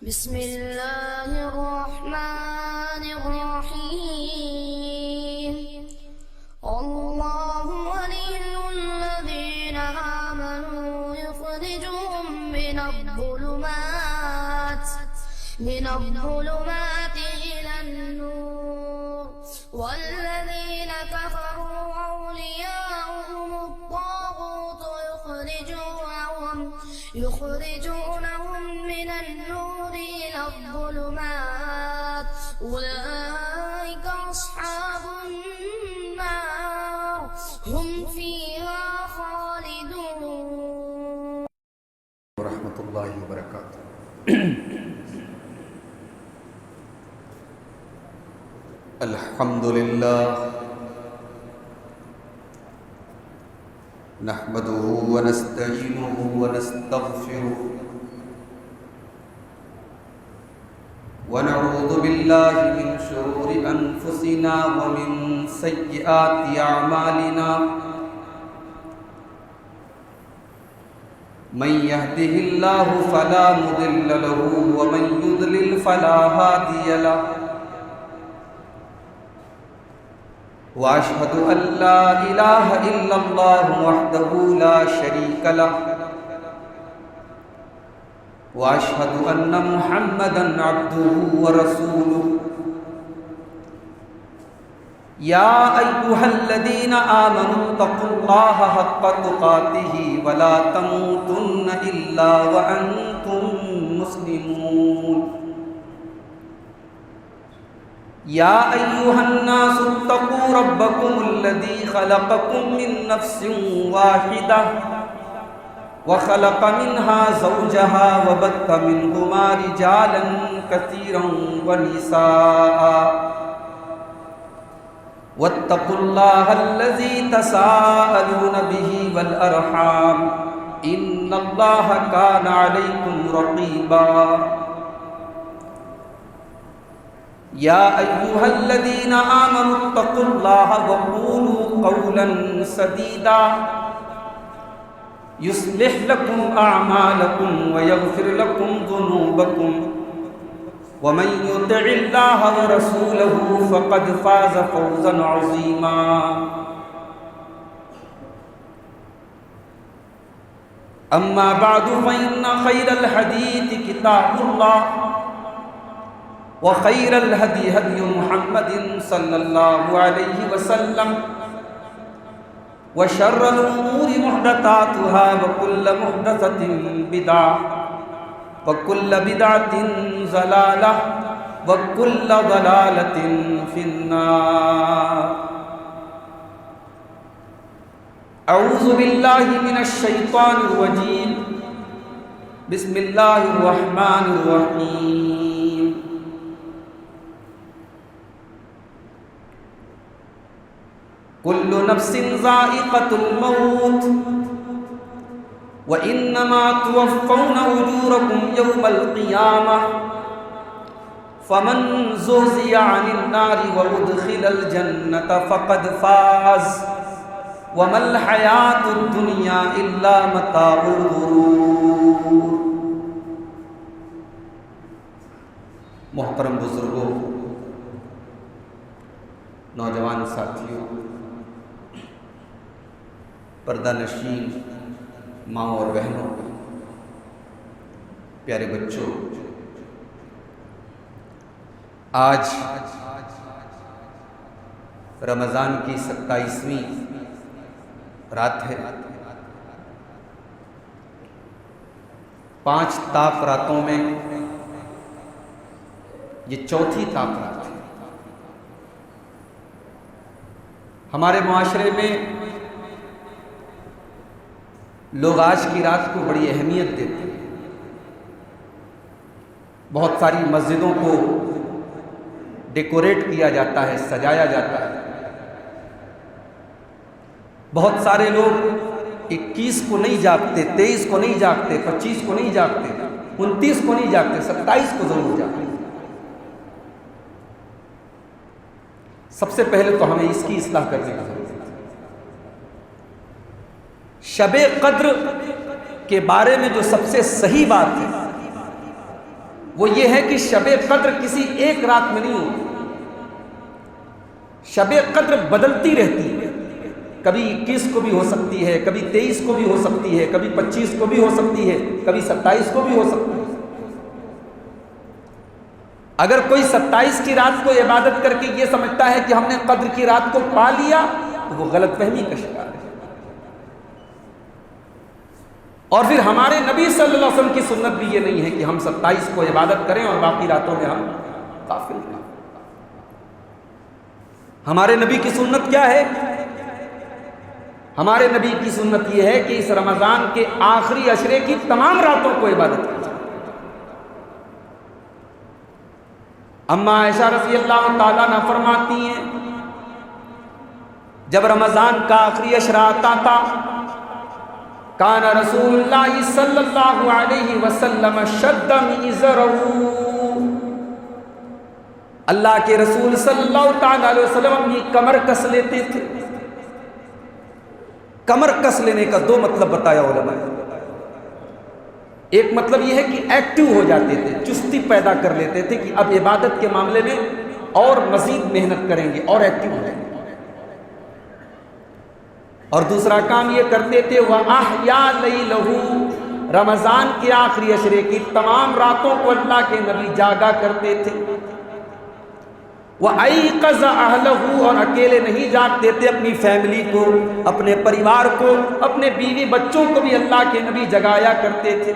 بسم الله الرحمن الرحيم. الله ولي الذين آمنوا يخرجهم من الظلمات إلى النور والذين كفروا أولياؤهم الطاغوت يخرجونهم من النور إلى الظلمات أولئك أصحاب النار هم فيها خالدون. ورحمۃ اللہ وبرکاتہ. الحمد للہ نحمده ونستعینه ونستغفره ونعوذ باللہ من شرور انفسنا ومن سیئات اعمالنا من يهده الله فلا مضل له ومن يضلل فلا هادي له واشهد ان لا اله الا الله وحده لا شريك له واشهد ان محمدا عبده ورسوله يا ايها الذين امنوا اتقوا الله حق تقاته ولا تموتن الا وانتم مسلمون. يا ايها الناس اتقوا ربكم الذي خلقكم من نفس واحدة وخلق منها زوجها وبث منهما رجالا كثيرا ونساء واتقوا الله الذي تساءلون به والأرحام إن الله كان عليكم رقيبا. يا أيها الذين آمنوا اتقوا الله وقولوا قولا سديدا يصلح لكم أعمالكم ويغفر لكم ذنوبكم ومن يطع الله ورسوله فقد فاز فوزا عظيما. أما بعد فإن خير الحديث كتاب الله وخير الهدي هدي محمد صلى الله عليه وسلم وشر الأمور محدثاتها وكل محدثة بدعة وكل بدعة ضلالة وكل ضلالة في النار. أعوذ بالله من الشيطان الرجيم. بسم الله الرحمن الرحيم. كل نفس ذائقة الموت وإنما توفون أجوركم يوم القيامة فمن زحزح عن النار وأدخل الجنة فقد فاز وما الحياة الدنيا إلا متاع الغرور. محترم بزرگوں، نوجوان ساتھیوں، پردہ نشین ماں اور بہنوں، پیارے بچوں، آج رمضان کی 27ویں رات ہے. 5 طاق راتوں میں یہ چوتھی طاق رات ہے. ہمارے معاشرے میں لوگ آج کی رات کو بڑی اہمیت دیتے ہیں. بہت ساری مسجدوں کو ڈیکوریٹ کیا جاتا ہے، سجایا جاتا ہے. بہت سارے لوگ 21 کو نہیں جاگتے، 23 کو نہیں جاگتے، 25 کو نہیں جاگتے، 29 کو نہیں جاگتے، 27 کو ضرور جاگتے. سب سے پہلے تو ہمیں اس کی اصلاح کرنے کی ضرورت ہے. شب قدر کے بارے میں جو سب سے صحیح بات ہے وہ یہ ہے کہ شب قدر کسی ایک رات میں نہیں ہوتی، شب قدر بدلتی رہتی ہے، کبھی 21 کو بھی ہو سکتی ہے، کبھی 23 کو بھی ہو سکتی ہے، کبھی 25 کو بھی ہو سکتی ہے، کبھی 27 کو بھی ہو سکتی ہے۔ اگر کوئی 27 کی رات کو عبادت کر کے یہ سمجھتا ہے کہ ہم نے قدر کی رات کو پا لیا تو وہ غلط فہمی کا شکار ہے۔ اور پھر ہمارے نبی صلی اللہ علیہ وسلم کی سنت بھی یہ نہیں ہے کہ ہم 27 کو عبادت کریں اور باقی راتوں میں ہم غافل ہیں۔ ہمارے نبی کی سنت کیا ہے؟ ہمارے نبی کی سنت یہ ہے کہ اس رمضان کے آخری عشرے کی تمام راتوں کو عبادت کی جائے۔ اما عائشہ رضی اللہ تعالیٰ عنہ فرماتی ہیں جب رمضان کا آخری عشرہ آتا تھا کان رسول اللہ صلی اللہ علیہ وسلم شد مئزرہ، اللہ کے رسول صلی اللہ تعالیٰ علیہ وسلم اپنی کمر کس لیتے تھے۔ کمر کس لینے کا دو مطلب بتایا علماء نے۔ ایک مطلب یہ ہے کہ ایکٹیو ہو جاتے تھے، چستی پیدا کر لیتے تھے کہ اب عبادت کے معاملے میں اور مزید محنت کریں گے اور ایکٹیو ہو جائیں گے۔ اور دوسرا کام یہ کرتے تھے وَأَحْيَا لَيْلَهُ، رمضان کے آخری عشرے کی تمام راتوں کو اللہ کے نبی جاگا کرتے تھے۔ وَأَيْقَظَ أَهْلَهُ، اور اکیلے نہیں جاگتے تھے، اپنی فیملی کو، اپنے پریوار کو، اپنے بیوی بچوں کو بھی اللہ کے نبی جگایا کرتے تھے۔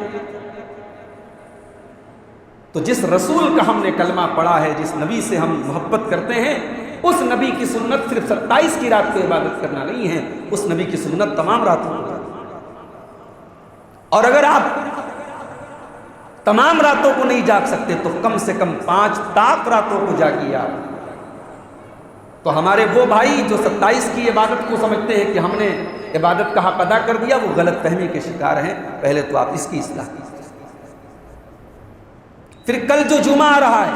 تو جس رسول کا ہم نے کلمہ پڑھا ہے، جس نبی سے ہم محبت کرتے ہیں، اس نبی کی سنت صرف 27 کی رات کو عبادت کرنا نہیں ہے، اس نبی کی سنت تمام راتوں کو۔ اور اگر آپ تمام راتوں کو نہیں جاگ سکتے تو کم سے کم 5 طاق راتوں کو جاگیے آپ۔ تو ہمارے وہ بھائی جو 27 کی عبادت کو سمجھتے ہیں کہ ہم نے عبادت کا حق ادا کر دیا، وہ غلط فہمی کے شکار ہیں۔ پہلے تو آپ اس کی اصلاح کیجیے۔ پھر کل جو جمعہ آ رہا ہے،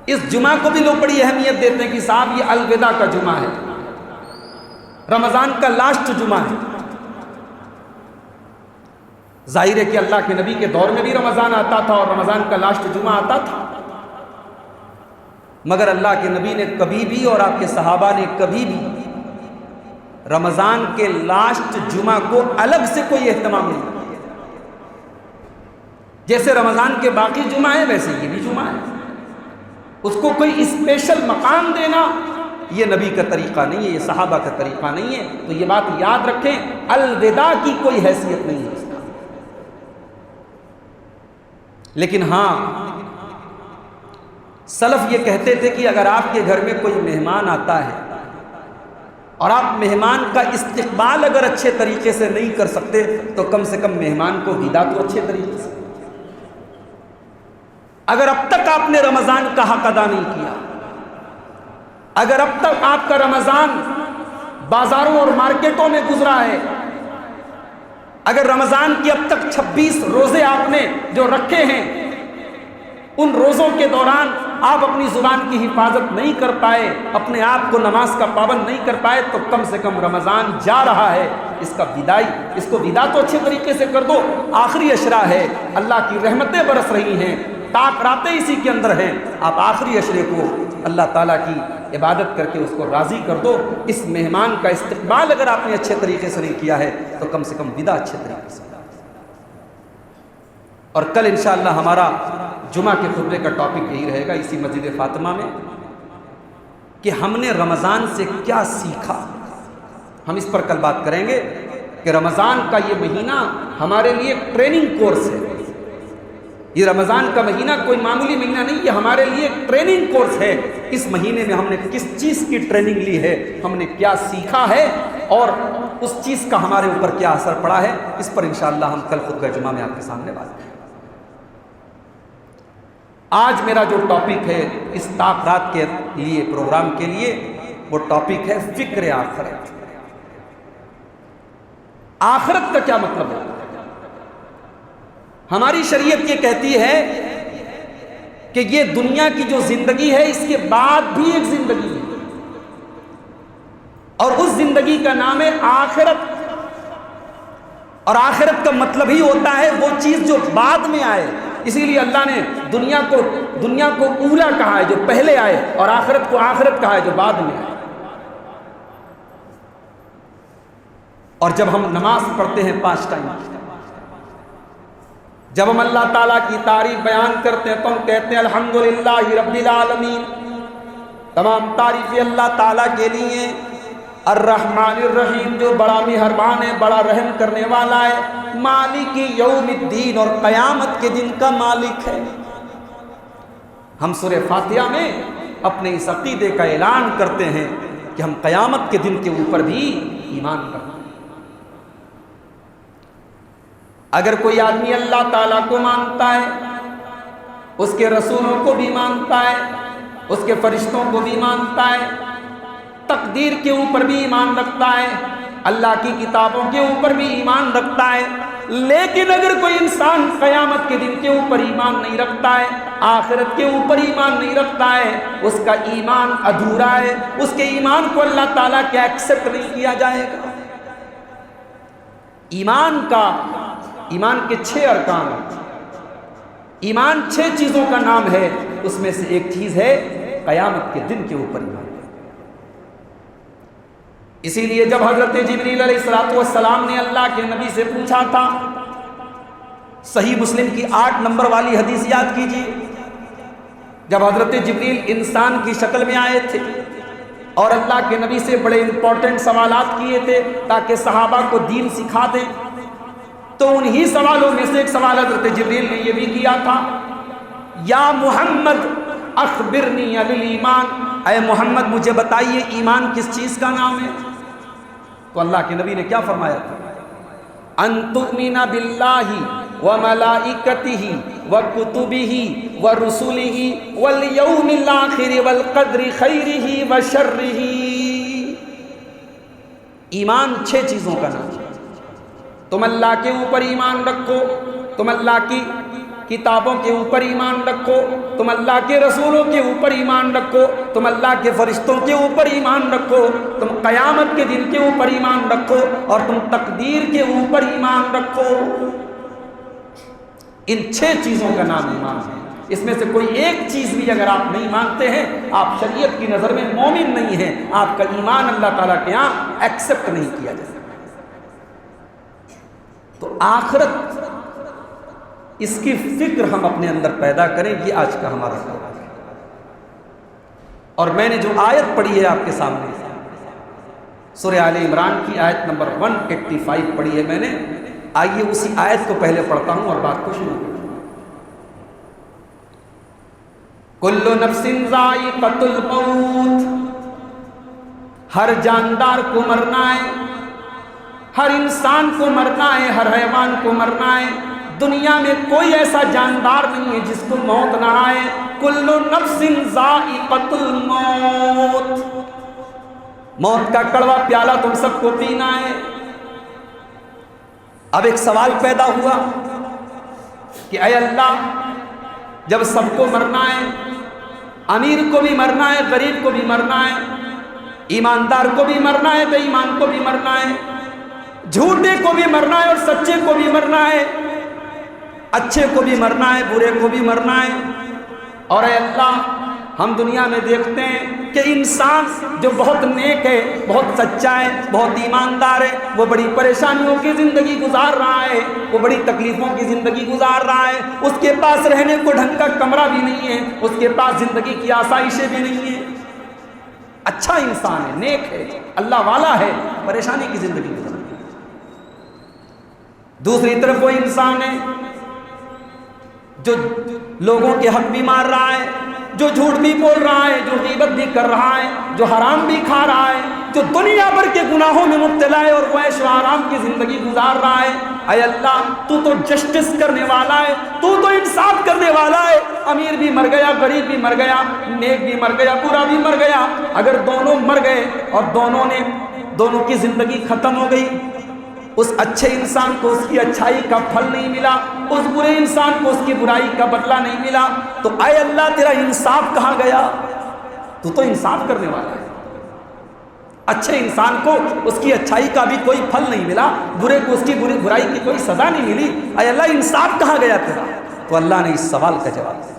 اس جمعہ کو بھی لوگ بڑی اہمیت دیتے ہیں کہ صاحب یہ الوداع کا جمعہ ہے، رمضان کا لاسٹ جمعہ ہے۔ ظاہر ہے کہ اللہ کے نبی کے دور میں بھی رمضان آتا تھا اور رمضان کا لاسٹ جمعہ آتا تھا، مگر اللہ کے نبی نے کبھی بھی اور آپ کے صحابہ نے کبھی بھی رمضان کے لاسٹ جمعہ کو الگ سے کوئی اہتمام نہیں کیا۔ جیسے رمضان کے باقی جمعہ ہیں ویسے یہ بھی جمعہ ہے، اس کو کوئی اسپیشل مقام دینا یہ نبی کا طریقہ نہیں ہے، یہ صحابہ کا طریقہ نہیں ہے۔ تو یہ بات یاد رکھیں، الوداع کی کوئی حیثیت نہیں ہے اس کا۔ لیکن ہاں، سلف یہ کہتے تھے کہ اگر آپ کے گھر میں کوئی مہمان آتا ہے اور آپ مہمان کا استقبال اگر اچھے طریقے سے نہیں کر سکتے تو کم سے کم مہمان کو ودا تو اچھے طریقے سے۔ اگر اب تک آپ نے رمضان کا حق ادا نہیں کیا، اگر اب تک آپ کا رمضان بازاروں اور مارکیٹوں میں گزرا ہے، اگر رمضان کی اب تک 26 روزے آپ نے جو رکھے ہیں، ان روزوں کے دوران آپ اپنی زبان کی حفاظت نہیں کر پائے، اپنے آپ کو نماز کا پابند نہیں کر پائے، تو کم سے کم رمضان جا رہا ہے، اس کو ودا تو اچھے طریقے سے کر دو۔ آخری عشرہ ہے، اللہ کی رحمتیں برس رہی ہیں، طاق راتیں اسی کے اندر ہیں، آپ آخری عشرے کو اللہ تعالیٰ کی عبادت کر کے اس کو راضی کر دو۔ اس مہمان کا استقبال اگر آپ نے اچھے طریقے سے نہیں کیا ہے تو کم سے کم ودا اچھے طریقے سے۔ اور کل انشاءاللہ ہمارا جمعہ کے خطبے کا ٹاپک یہی رہے گا، اسی مسجد فاطمہ میں، کہ ہم نے رمضان سے کیا سیکھا۔ ہم اس پر کل بات کریں گے کہ رمضان کا یہ مہینہ ہمارے لیے ٹریننگ کورس ہے۔ یہ رمضان کا مہینہ کوئی معمولی مہینہ نہیں، یہ ہمارے لیے ٹریننگ کورس ہے۔ اس مہینے میں ہم نے کس چیز کی ٹریننگ لی ہے، ہم نے کیا سیکھا ہے، اور اس چیز کا ہمارے اوپر کیا اثر پڑا ہے، اس پر انشاءاللہ ہم کل خطبہ جمعہ میں آپ کے سامنے بات کریں گے۔ آج میرا جو ٹاپک ہے اس طاق رات کے لیے پروگرام کے لیے، وہ ٹاپک ہے فکر آخرت۔ آخرت کا کیا مطلب ہے؟ ہماری شریعت یہ کہتی ہے کہ یہ دنیا کی جو زندگی ہے اس کے بعد بھی ایک زندگی ہے، اور اس زندگی کا نام ہے آخرت۔ اور آخرت کا مطلب ہی ہوتا ہے وہ چیز جو بعد میں آئے، اسی لیے اللہ نے دنیا کو اولا کہا ہے جو پہلے آئے، اور آخرت کو آخرت کہا ہے جو بعد میں آئے۔ اور جب ہم نماز پڑھتے ہیں 5 ٹائم، جب ہم اللہ تعالیٰ کی تعریف بیان کرتے ہیں تو ہم کہتے ہیں الحمدللہ رب العالمین، تمام تعریفیں اللہ تعالیٰ کے لیے، الرحمن الرحیم جو بڑا مہربان ہے، بڑا رحم کرنے والا ہے، مالک یوم الدین اور قیامت کے دن کا مالک ہے۔ ہم سورہ فاتحہ میں اپنے اس عقیدے کا اعلان کرتے ہیں کہ ہم قیامت کے دن کے اوپر بھی ایمان کرتے ہیں۔ اگر کوئی آدمی اللہ تعالیٰ کو مانتا ہے، اس کے رسولوں کو بھی مانتا ہے، اس کے فرشتوں کو بھی مانتا ہے، تقدیر کے اوپر بھی ایمان رکھتا ہے، اللہ کی کتابوں کے اوپر بھی ایمان رکھتا ہے، لیکن اگر کوئی انسان قیامت کے دن کے اوپر ایمان نہیں رکھتا ہے، آخرت کے اوپر ایمان نہیں رکھتا ہے، اس کا ایمان ادھورا ہے، اس کے ایمان کو اللہ تعالیٰ کیا ایکسپٹ نہیں کیا جائے گا۔ ایمان کے 6 ارکان ہیں۔ ایمان 6 چیزوں کا نام ہے، اس میں سے ایک چیز ہے قیامت کے دن کے اوپر ایمان۔ اسی لیے جب حضرت جبریل علیہ السلام نے اللہ کے نبی سے پوچھا تھا، صحیح مسلم کی 8 نمبر والی حدیث یاد کیجیے، جب حضرت جبریل انسان کی شکل میں آئے تھے اور اللہ کے نبی سے بڑے امپورٹنٹ سوالات کیے تھے تاکہ صحابہ کو دین سکھا دیں، تو انہی سوالوں میں سے ایک سوال حضرت جبریل نے یہ بھی کیا تھا، یا محمد اخبرنی عن الایمان، اے محمد مجھے بتائیے ایمان کس چیز کا نام ہے؟ تو اللہ کے نبی نے کیا فرمایا تھا؟ ان تؤمن باللہ وملائکتہ وکتبہ ورسلہ والیوم الآخر والقدر خیرہ وشرہ۔ ایمان 6 چیزوں کا نام ہے۔ تم اللہ کے اوپر ایمان رکھو، تم اللہ کی کتابوں کے اوپر ایمان رکھو، تم اللہ کے رسولوں کے اوپر ایمان رکھو، تم اللہ کے فرشتوں کے اوپر ایمان رکھو، تم قیامت کے دن کے اوپر ایمان رکھو، اور تم تقدیر کے اوپر ایمان رکھو۔ ان 6 چیزوں کا نام ایمان ہے۔ اس میں سے کوئی ایک چیز بھی اگر آپ نہیں مانتے ہیں، آپ شریعت کی نظر میں مومن نہیں ہیں، آپ کا ایمان اللہ تعالیٰ کے یہاں ایکسپٹ نہیں کیا جا سکتا۔ تو آخرت، اس کی فکر ہم اپنے اندر پیدا کریں، یہ آج کا ہمارا کام ہے۔ اور میں نے جو آیت پڑھی ہے آپ کے سامنے، سورہ آل عمران کی آیت نمبر 185 پڑھی ہے میں نے، آئیے اسی آیت کو پہلے پڑھتا ہوں اور بات کو شروع کرتا ہوں۔ کل نفس ذائقۃ الموت، ہر جاندار کو مرنا ہے، ہر انسان کو مرنا ہے، ہر حیوان کو مرنا ہے۔ دنیا میں کوئی ایسا جاندار نہیں ہے جس کو موت نہ آئے۔ کل نفس ذائقۃ الموت، موت کا کڑوا پیالہ تم سب کو پینا ہے۔ اب ایک سوال پیدا ہوا کہ اے اللہ، جب سب کو مرنا ہے، امیر کو بھی مرنا ہے، غریب کو بھی مرنا ہے، ایماندار کو بھی مرنا ہے، بے ایمان کو بھی مرنا ہے، جھوٹے کو بھی مرنا ہے اور سچے کو بھی مرنا ہے، اچھے کو بھی مرنا ہے، برے کو بھی مرنا ہے۔ اور اے اللہ، ہم دنیا میں دیکھتے ہیں کہ انسان جو بہت نیک ہے، بہت سچا ہے، بہت ایماندار ہے، وہ بڑی پریشانیوں کی زندگی گزار رہا ہے، وہ بڑی تکلیفوں کی زندگی گزار رہا ہے، اس کے پاس رہنے کو ڈھنگ کا کمرہ بھی نہیں ہے، اس کے پاس زندگی کی آسائشیں بھی نہیں ہیں۔ اچھا انسان ہے، نیک ہے، اللہ والا ہے، پریشانی کی زندگی گزار رہا ہے۔ دوسری طرف وہ انسان ہے جو لوگوں کے حق بھی مار رہا ہے، جو جھوٹ بھی بول رہا ہے، جو غیبت بھی کر رہا ہے، جو حرام بھی کھا رہا ہے، جو دنیا بھر کے گناہوں میں مبتلا ہے اور وہ عیش و آرام کی زندگی گزار رہا ہے۔ اے اللہ، تو جسٹس کرنے والا ہے، تو انصاف کرنے والا ہے۔ امیر بھی مر گیا، غریب بھی مر گیا، نیک بھی مر گیا، برا بھی مر گیا۔ اگر دونوں مر گئے اور دونوں کی زندگی ختم ہو گئی، اس اچھے انسان کو اس کی اچھائی کا پھل نہیں ملا، اس برے انسان کو اس کی برائی کا بدلہ نہیں ملا، تو اے اللہ تیرا انصاف کہاں گیا؟ تو انصاف کرنے والا ہے۔ اچھے انسان کو اس کی اچھائی کا بھی کوئی پھل نہیں ملا، برے کو اس کی برائی کی کوئی سزا نہیں ملی، اے اللہ انصاف کہاں گیا تیرا؟ تو اللہ نے اس سوال کا جواب دیا،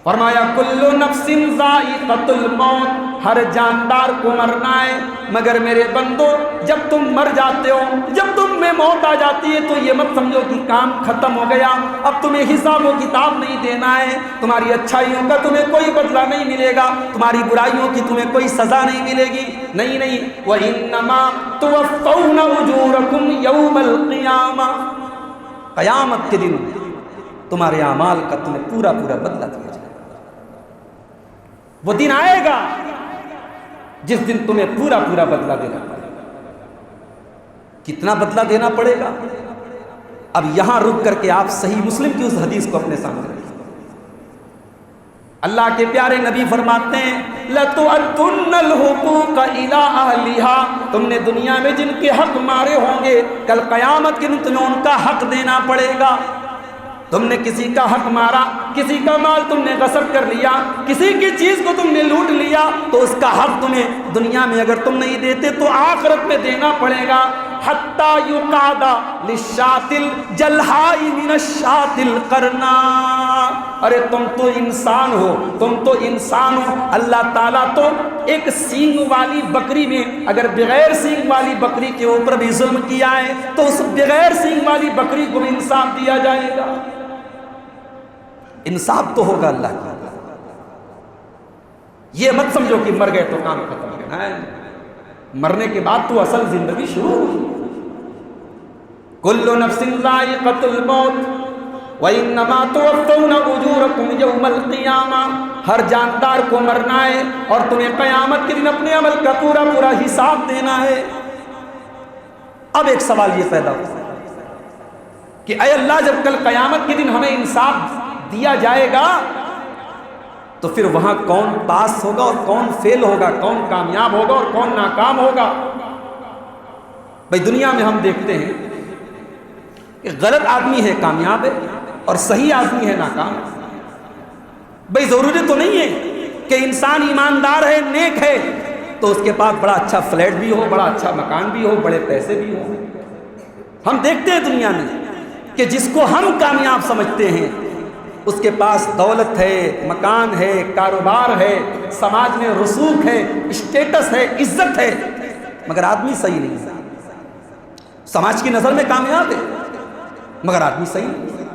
فرمایا کل نفس ذائقۃ الموت، ہر جاندار کو مرنا ہے، مگر میرے بندو جب تم مر جاتے ہو، جب تم میں موت آ جاتی ہے تو یہ مت سمجھو کہ کام ختم ہو گیا، اب تمہیں حساب و کتاب نہیں دینا ہے، تمہاری اچھائیوں کا تمہیں کوئی بدلہ نہیں ملے گا، تمہاری برائیوں کی تمہیں کوئی سزا نہیں ملے گی، نہیں وَإِنَّمَا تُوَفَّوْنَ أُجُورَكُمْ يَوْمَ الْقِيَامَةِ، قیامت کے دن تمہارے اعمال کا تمہیں پورا بدلہ دیا جائے گا۔ وہ دن آئے گا جس دن تمہیں پورا بدلہ دینا پڑے گا۔ کتنا بدلہ دینا پڑے گا؟ اب یہاں رک کر کے آپ صحیح مسلم کی اس حدیث کو اپنے سامنے رکھیں۔ اللہ کے پیارے نبی فرماتے ہیں لَتُؤَدُّنَّ الْحُقُوقَ إِلَىٰ أَهْلِهَا، تم نے دنیا میں جن کے حق مارے ہوں گے کل قیامت کے دن تمہیں ان کا حق دینا پڑے گا۔ تم نے کسی کا حق مارا، کسی کا مال تم نے غصب کر لیا، کسی کی چیز کو تم نے لوٹ لیا، تو اس کا حق تمہیں دنیا میں اگر تم نہیں دیتے تو آخرت میں دینا پڑے گا۔ حتی یقاد للشاۃ الجلحاء من الشاۃ القرناء، ارے تم تو انسان ہو، اللہ تعالیٰ تو ایک سینگ والی بکری میں اگر بغیر سینگ والی بکری کے اوپر بھی ظلم کیا ہے تو اس بغیر سینگ والی بکری کو بھی انصاف دیا جائے گا۔ انصاف تو ہوگا اللہ کا، یہ مت سمجھو کہ مر گئے تو کام ختم ہو گیا، مرنے کے بعد تو اصل زندگی شروع ہوئی۔ کل نفس ذائقۃ الموت وَإِنَّمَا تُوَفَّوْنَ أُجُورَكُمْ يَوْمَ الْقِيَامَةِ، ہر جاندار کو مرنا ہے اور تمہیں قیامت کے دن اپنے عمل کا پورا حساب دینا ہے۔ اب ایک سوال یہ پیدا ہوتا ہے کہ اے اللہ جب کل قیامت کے دن ہمیں انصاف دیا جائے گا تو پھر وہاں کون پاس ہوگا اور کون فیل ہوگا، کون کامیاب ہوگا اور کون ناکام ہوگا؟ بھئی دنیا میں ہم دیکھتے ہیں کہ غلط آدمی ہے کامیاب ہے اور صحیح آدمی ہے ناکام۔ بھئی ضروری تو نہیں ہے کہ انسان ایماندار ہے، نیک ہے تو اس کے پاس بڑا اچھا فلیٹ بھی ہو، بڑا اچھا مکان بھی ہو، بڑے پیسے بھی ہو۔ ہم دیکھتے ہیں دنیا میں کہ جس کو ہم کامیاب سمجھتے ہیں اس کے پاس دولت ہے، مکان ہے، کاروبار ہے، سماج میں رسوخ ہے، اسٹیٹس ہے، عزت ہے، مگر آدمی صحیح نہیں ہے۔ سماج کی نظر میں کامیاب ہے مگر آدمی صحیح نہیں ہے۔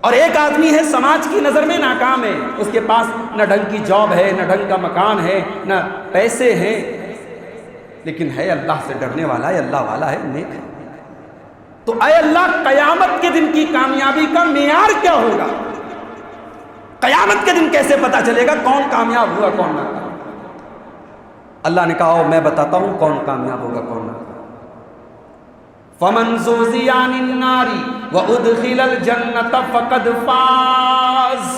اور ایک آدمی ہے سماج کی نظر میں ناکام ہے، اس کے پاس نہ ڈھنگ کی جاب ہے، نہ ڈھنگ کا مکان ہے، نہ پیسے ہیں، لیکن ہے اللہ سے ڈرنے والا ہے، اللہ والا ہے، نیک ہے۔ تو اے اللہ قیامت کے دن کی کامیابی کا معیار کیا ہوگا؟ قیامت کے دن کیسے پتا چلے گا کون کامیاب ہوا کون ناکام؟ اللہ نے کہا میں بتاتا ہوں کون کامیاب ہوگا کون ناکام۔ فَمَنْ زُحْزِحَ عَنِ النَّارِ وَأُدْخِلَ الْجَنَّةَ فَقَدْ فَازَ،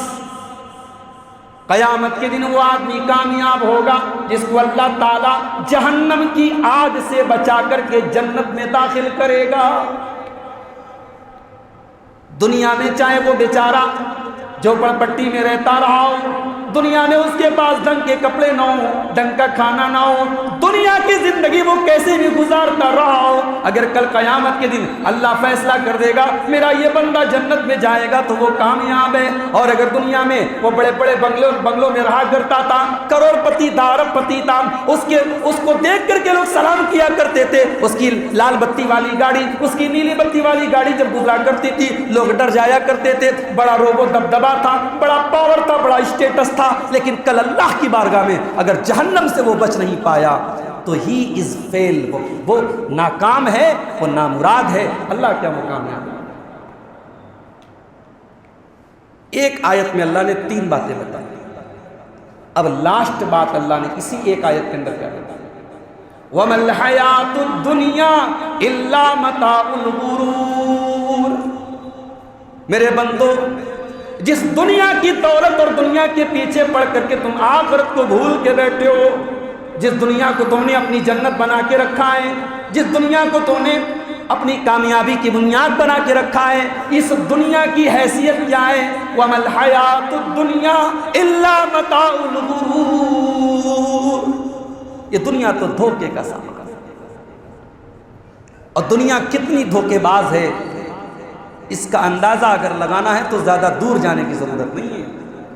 قیامت کے دن وہ آدمی کامیاب ہوگا جس کو اللہ تعالیٰ جہنم کی آگ سے بچا کر کے جنت میں داخل کرے گا۔ دنیا میں چاہے وہ بیچارہ جھوپڑ پٹی میں رہتا رہا ہو، دنیا میں اس کے پاس ڈھنگ کے کپڑے نہ ہو، ڈھنگ کا کھانا نہ ہو، دنیا کی زندگی وہ کیسے بھی گزارتا رہا ہو، اگر کل قیامت کے دن اللہ فیصلہ کر دے گا میرا یہ بندہ جنت میں جائے گا تو وہ کامیاب ہے۔ اور اگر دنیا میں وہ بڑے بڑے بنگلوں میں رہا کرتا تھا، کروڑ پتی تھا، ارب پتی تھا، اس کو دیکھ کر کے لوگ سلام کیا کرتے تھے، اس کی لال بتی والی گاڑی، اس کی نیلی بتی والی گاڑی جب گزرا کرتی تھی لوگ ڈر جایا کرتے تھے، بڑا روب و دبدبا تھا، بڑا پاور تھا، بڑا اسٹیٹس تھا، لیکن کل اللہ کی بارگاہ میں اگر جہنم سے وہ بچ نہیں پایا تو ہی از فیل، وہ ناکام ہے، وہ نامراد ہے۔ اللہ کیا وہ کامیاب ہے؟ ایک آیت میں اللہ نے 3 باتیں بتائی، اب لاسٹ بات اللہ نے اسی ایک آیت کے اندر کیا بتایا؟ وَمَا الْحَيَاةُ الدُّنْيَا إِلَّا مَتَاعُ الْغُرُورِ، میرے بندو جس دنیا کی دولت اور دنیا کے پیچھے پڑ کر کے تم آخرت کو بھول کے بیٹھے ہو، جس دنیا کو تم نے اپنی جنت بنا کے رکھا ہے، جس دنیا کو تم نے اپنی کامیابی کی بنیاد بنا کے رکھا ہے، اس دنیا کی حیثیت کیا ہے؟ وَمَا الْحَيَاةُ الدُّنْيَا إِلَّا مَتَاعُ الْغُرُورِ، یہ دنیا تو دھوکے کا سامان ہے، اور دنیا کتنی دھوکے باز ہے اس کا اندازہ اگر لگانا ہے تو زیادہ دور جانے کی ضرورت نہیں ہے،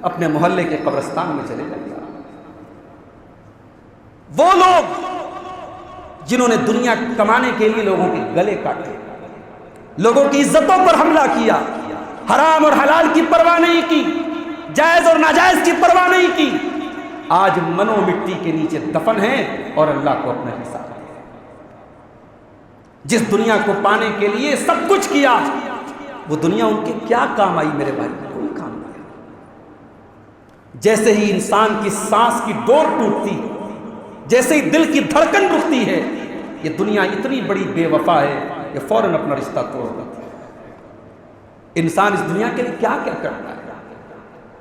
اپنے محلے کے قبرستان میں چلے جائیں۔ وہ لوگ جنہوں نے دنیا کمانے کے لیے لوگوں کے گلے کاٹے، لوگوں کی عزتوں پر حملہ کیا، حرام اور حلال کی پرواہ نہیں کی، جائز اور ناجائز کی پرواہ نہیں کی، آج منو مٹی کے نیچے دفن ہیں اور اللہ کو اپنا حساب ہے۔ جس دنیا کو پانے کے لیے سب کچھ کیا، وہ دنیا ان کے کیا کام آئی میرے بھائی؟ کوئی کام نہیں۔ جیسے ہی انسان کی سانس کی ڈور ٹوٹتی، جیسے ہی دل کی دھڑکن رکتی ہے، یہ دنیا اتنی بڑی بے وفا ہے، یہ فوراً اپنا رشتہ توڑ دیتی ہے۔ انسان اس دنیا کے لیے کیا کیا کرتا ہے،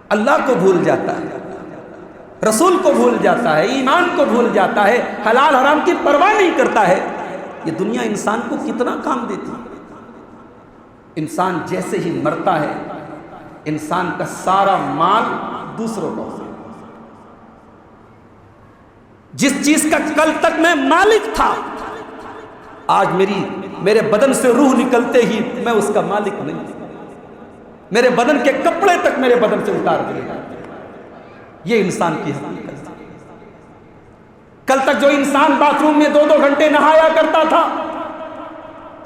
اللہ کو بھول جاتا ہے، رسول کو بھول جاتا ہے، ایمان کو بھول جاتا ہے، حلال حرام کی پرواہ نہیں کرتا ہے۔ یہ دنیا انسان کو کتنا کام دیتی ہے۔ انسان جیسے ہی مرتا ہے، انسان کا سارا مال دوسروں کو، جس چیز کا کل تک میں مالک تھا، آج میرے بدن سے روح نکلتے ہی میں اس کا مالک نہیں، میرے بدن کے کپڑے تک میرے بدن سے اتار دیے جاتے ہیں۔ یہ انسان کی حقیقت ہے۔ کل تک جو انسان باتھ روم میں 2-2 گھنٹے نہایا کرتا تھا،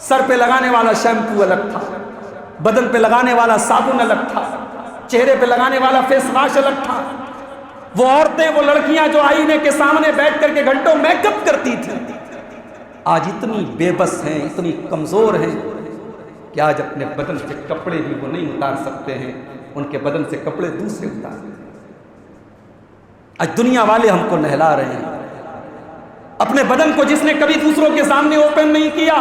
سر پہ لگانے والا شیمپو الگ تھا، بدن پہ لگانے والا صابن الگ تھا، چہرے پہ لگانے والا فیس واش الگ تھا، وہ عورتیں، وہ لڑکیاں جو آئینے کے سامنے بیٹھ کر کے گھنٹوں میک اپ کرتی تھیں، آج اتنی بے بس ہیں، اتنی کمزور ہیں کہ آج اپنے بدن سے کپڑے بھی وہ نہیں اتار سکتے ہیں، ان کے بدن سے کپڑے دوسرے اتار ہیں۔ آج دنیا والے ہم کو نہلا رہے ہیں، اپنے بدن کو جس نے کبھی دوسروں کے سامنے اوپن نہیں کیا،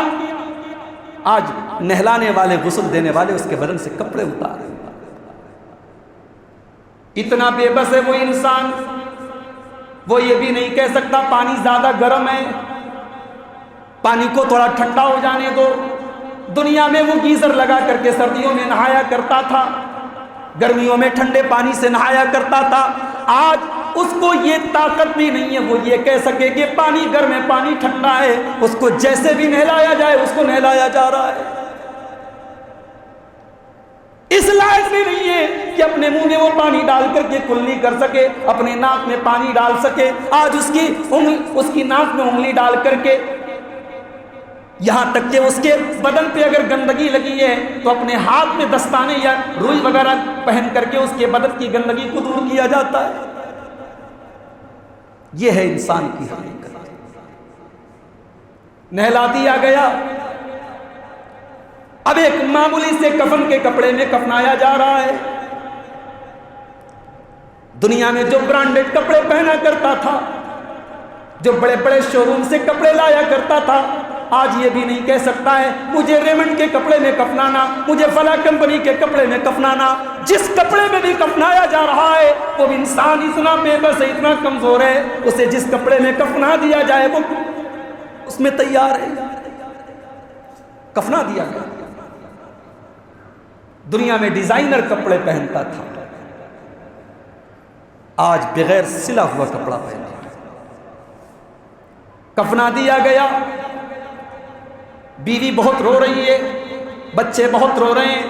آج نہلانے والے، غسل دینے والے اس کے بدن سے کپڑے اتار رہے ہیں۔ اتنا بے بس ہے وہ انسان، وہ یہ بھی نہیں کہہ سکتا پانی زیادہ گرم ہے، پانی کو تھوڑا ٹھنڈا ہو جانے دو۔ دنیا میں وہ گیزر لگا کر کے سردیوں میں نہایا کرتا تھا، گرمیوں میں ٹھنڈے پانی سے نہایا کرتا تھا، آج اس کو یہ طاقت بھی نہیں ہے وہ یہ کہہ سکے کہ پانی گرم ہے، پانی ٹھنڈا ہے، اس کو جیسے بھی نہلایا جائے اس کو نہلایا جا رہا ہے۔ اس لائق بھی نہیں ہے کہ اپنے منہ میں وہ پانی ڈال کر کے کلی کر سکے، اپنے ناک میں پانی ڈال سکے، آج اس کی ناک میں انگلی ڈال کر کے، یہاں تک کہ اس کے بدن پہ اگر گندگی لگی ہے تو اپنے ہاتھ میں دستانے یا روئی وغیرہ پہن کر کے اس کے بدن کی گندگی کو دور کیا جاتا ہے۔ یہ ہے انسان کی حقیقت۔ نہلا دیا گیا، اب ایک معمولی سے کفن کے کپڑے میں کفنایا جا رہا ہے۔ دنیا میں جو برانڈڈ کپڑے پہنا کرتا تھا، جو بڑے بڑے شو روم سے کپڑے لایا کرتا تھا، آج یہ بھی نہیں کہہ سکتا ہے مجھے ریمنڈ کے کپڑے میں کفنانا، مجھے فلاں کمپنی کے کپڑے میں کفنانا۔ جس کپڑے میں بھی کفنایا جا رہا ہے وہ انسان اتنا بے بس ہے، اتنا کمزور ہے، اسے جس کپڑے میں کفنا دیا جائے وہ اس میں تیار ہے، کفنا دیا گیا۔ دنیا میں ڈیزائنر کپڑے پہنتا تھا، آج بغیر سلا ہوا کپڑا پہنتا ہے، کفنا دیا گیا۔ بیوی بہت رو رہی ہے، بچے بہت رو رہے ہیں،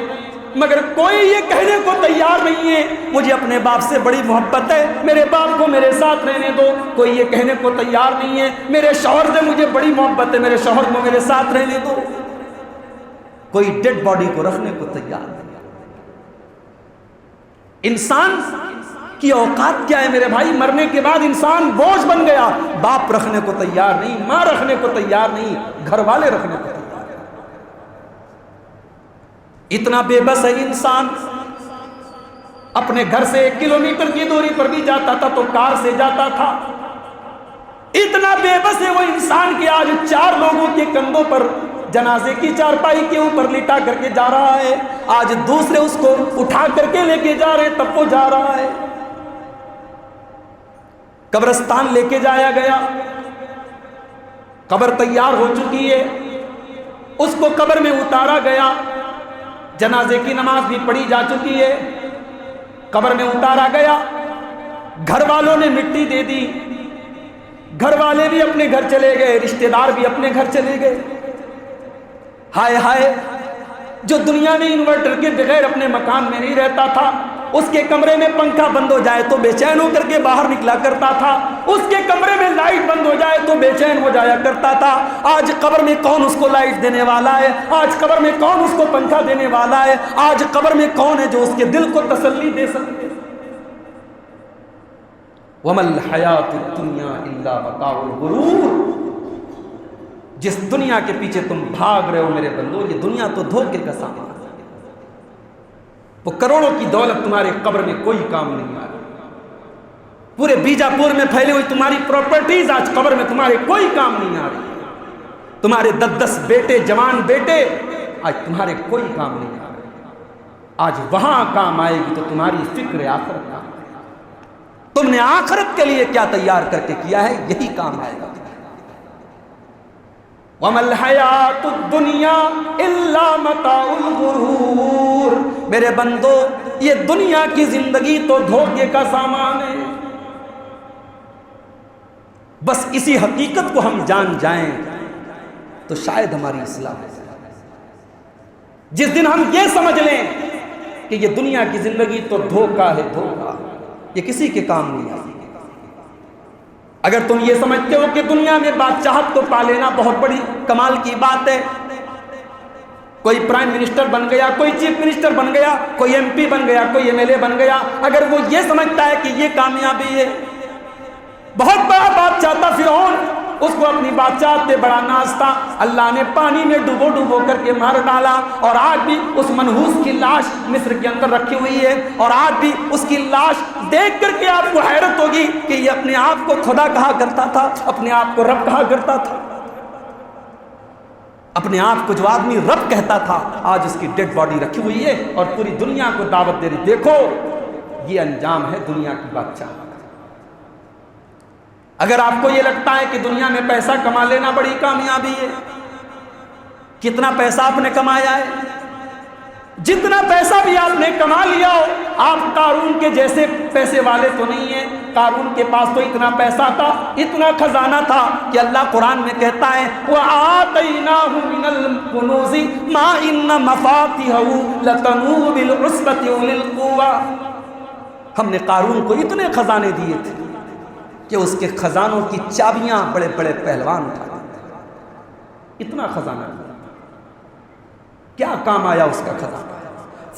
مگر کوئی یہ کہنے کو تیار نہیں ہے مجھے اپنے باپ سے بڑی محبت ہے، میرے باپ کو میرے ساتھ رہنے دو۔ کوئی یہ کہنے کو تیار نہیں ہے میرے شوہر سے مجھے بڑی محبت ہے، میرے شوہر کو میرے ساتھ رہنے دو۔ کوئی ڈیڈ باڈی کو رکھنے کو تیار نہیں۔ انسان کی اوقات کیا ہے میرے بھائی؟ مرنے کے بعد انسان بوجھ بن گیا، باپ رکھنے کو تیار نہیں، ماں رکھنے کو تیار نہیں، گھر والے رکھنے کو تیار۔ اتنا بے بس ہے انسان، اپنے گھر سے 1 کلومیٹر کی دوری پر بھی جاتا تھا تو کار سے جاتا تھا۔ اتنا بے بس ہے وہ انسان کہ آج 4 لوگوں کے کندھوں پر جنازے کی چارپائی کے اوپر لٹا کر کے جا رہا ہے، آج دوسرے اس کو اٹھا کر کے لے کے جا رہے تب وہ جا رہا ہے۔ قبرستان لے کے جایا گیا، قبر تیار ہو چکی ہے، اس کو قبر میں اتارا گیا، جنازے کی نماز بھی پڑھی جا چکی ہے، قبر میں اتارا گیا، گھر والوں نے مٹی دے دی، گھر والے بھی اپنے گھر چلے گئے، رشتہ دار بھی اپنے گھر چلے گئے۔ ہائے ہائے، جو دنیا میں انورٹر کے بغیر اپنے مکان میں نہیں رہتا تھا، اس کے کمرے میں پنکھا بند ہو جائے تو بے چین ہو کر کے باہر نکلا کرتا تھا، اس کے کمرے میں لائٹ بند ہو جائے تو بے چین ہو جایا کرتا تھا۔ آج قبر میں کون اس کو لائٹ دینے والا ہے؟ آج قبر میں کون اس کو پنکھا دینے والا ہے؟ آج قبر میں کون ہے جو اس کے دل کو تسلی دے سکتے؟ وَمَا الْحَيَاةُ الدُّنْيَا إِلَّا مَتَاعُ الْغُرُورِ۔ جس دنیا کے پیچھے تم بھاگ رہے ہو میرے بندو، یہ دنیا تو دھوکے کا سامان ہے۔ وہ کروڑوں کی دولت تمہارے قبر میں کوئی کام نہیں آ رہی، پورے بیجاپور میں پھیلی ہوئی تمہاری پراپرٹیز آج قبر میں تمہارے کوئی کام نہیں آ رہی، تمہارے 10 بیٹے، جوان بیٹے آج تمہارے کوئی کام نہیں آ رہے۔ آج وہاں کام آئے گی تو تمہاری فکر آخرت کا، تم نے آخرت کے لیے کیا تیار کر کے کیا ہے، یہی کام آئے گا۔ وَمَا الْحَيَاةُ الدُّنْيَا إِلَّا مَتَاعُ الْغُرُورِ۔ میرے بندو، یہ دنیا کی زندگی تو دھوکے کا سامان ہے۔ بس اسی حقیقت کو ہم جان جائیں تو شاید ہماری اصلاح ہو جائے۔ جس دن ہم یہ سمجھ لیں کہ یہ دنیا کی زندگی تو دھوکا ہے، دھوکا، یہ کسی کے کام نہیں آتی۔ اگر تم یہ سمجھتے ہو کہ دنیا میں بادشاہت کو پا لینا بہت بڑی کمال کی بات ہے، کوئی پرائم منسٹر بن گیا، کوئی چیف منسٹر بن گیا، کوئی ایم پی بن گیا، کوئی ایم ایل اے بن گیا، اگر وہ یہ سمجھتا ہے کہ یہ کامیابی ہے، بہت بڑا بادشاہ تھا فرعون، اس کو اپنی بادشاہت پہ بڑا ناز تھا، اللہ نے پانی میں ڈبو ڈبو کر کے مار ڈالا، اور آج بھی اس منحوس کی لاش مصر کے اندر رکھی ہوئی ہے، اور آج بھی اس کی لاش دیکھ کر کے آپ کو حیرت ہوگی کہ یہ اپنے آپ کو خدا کہا کرتا تھا، اپنے آپ کو رب کہا کرتا تھا۔ اپنے آپ کو جو آدمی رب کہتا تھا، آج اس کی ڈیڈ باڈی رکھی ہوئی ہے اور پوری دنیا کو دعوت دے رہی، دیکھو یہ انجام ہے دنیا کی بادشاہ۔ اگر آپ کو یہ لگتا ہے کہ دنیا میں پیسہ کما لینا بڑی کامیابی ہے، کتنا پیسہ آپ نے کمایا ہے؟ جتنا پیسہ بھی آپ نے کما لیا ہو، آپ قارون کے جیسے پیسے والے تو نہیں ہیں۔ قارون کے پاس تو اتنا پیسہ تھا، اتنا خزانہ تھا کہ اللہ قرآن میں کہتا ہے وَآتَيْنَاهُ مِنَ الْكُنُوزِ مَا إِنَّ مَفَاتِحَهُ لَتَنُوءُ بِالْعُصْبَةِ أُولِي الْقُوَّةِ۔ ہم نے قارون کو اتنے خزانے دیے تھے کہ اس کے خزانوں کی چابیاں بڑے بڑے پہلوان اٹھاتے تھے، اتنا خزانہ تھا۔ کیا کام آیا اس کا خزانہ؟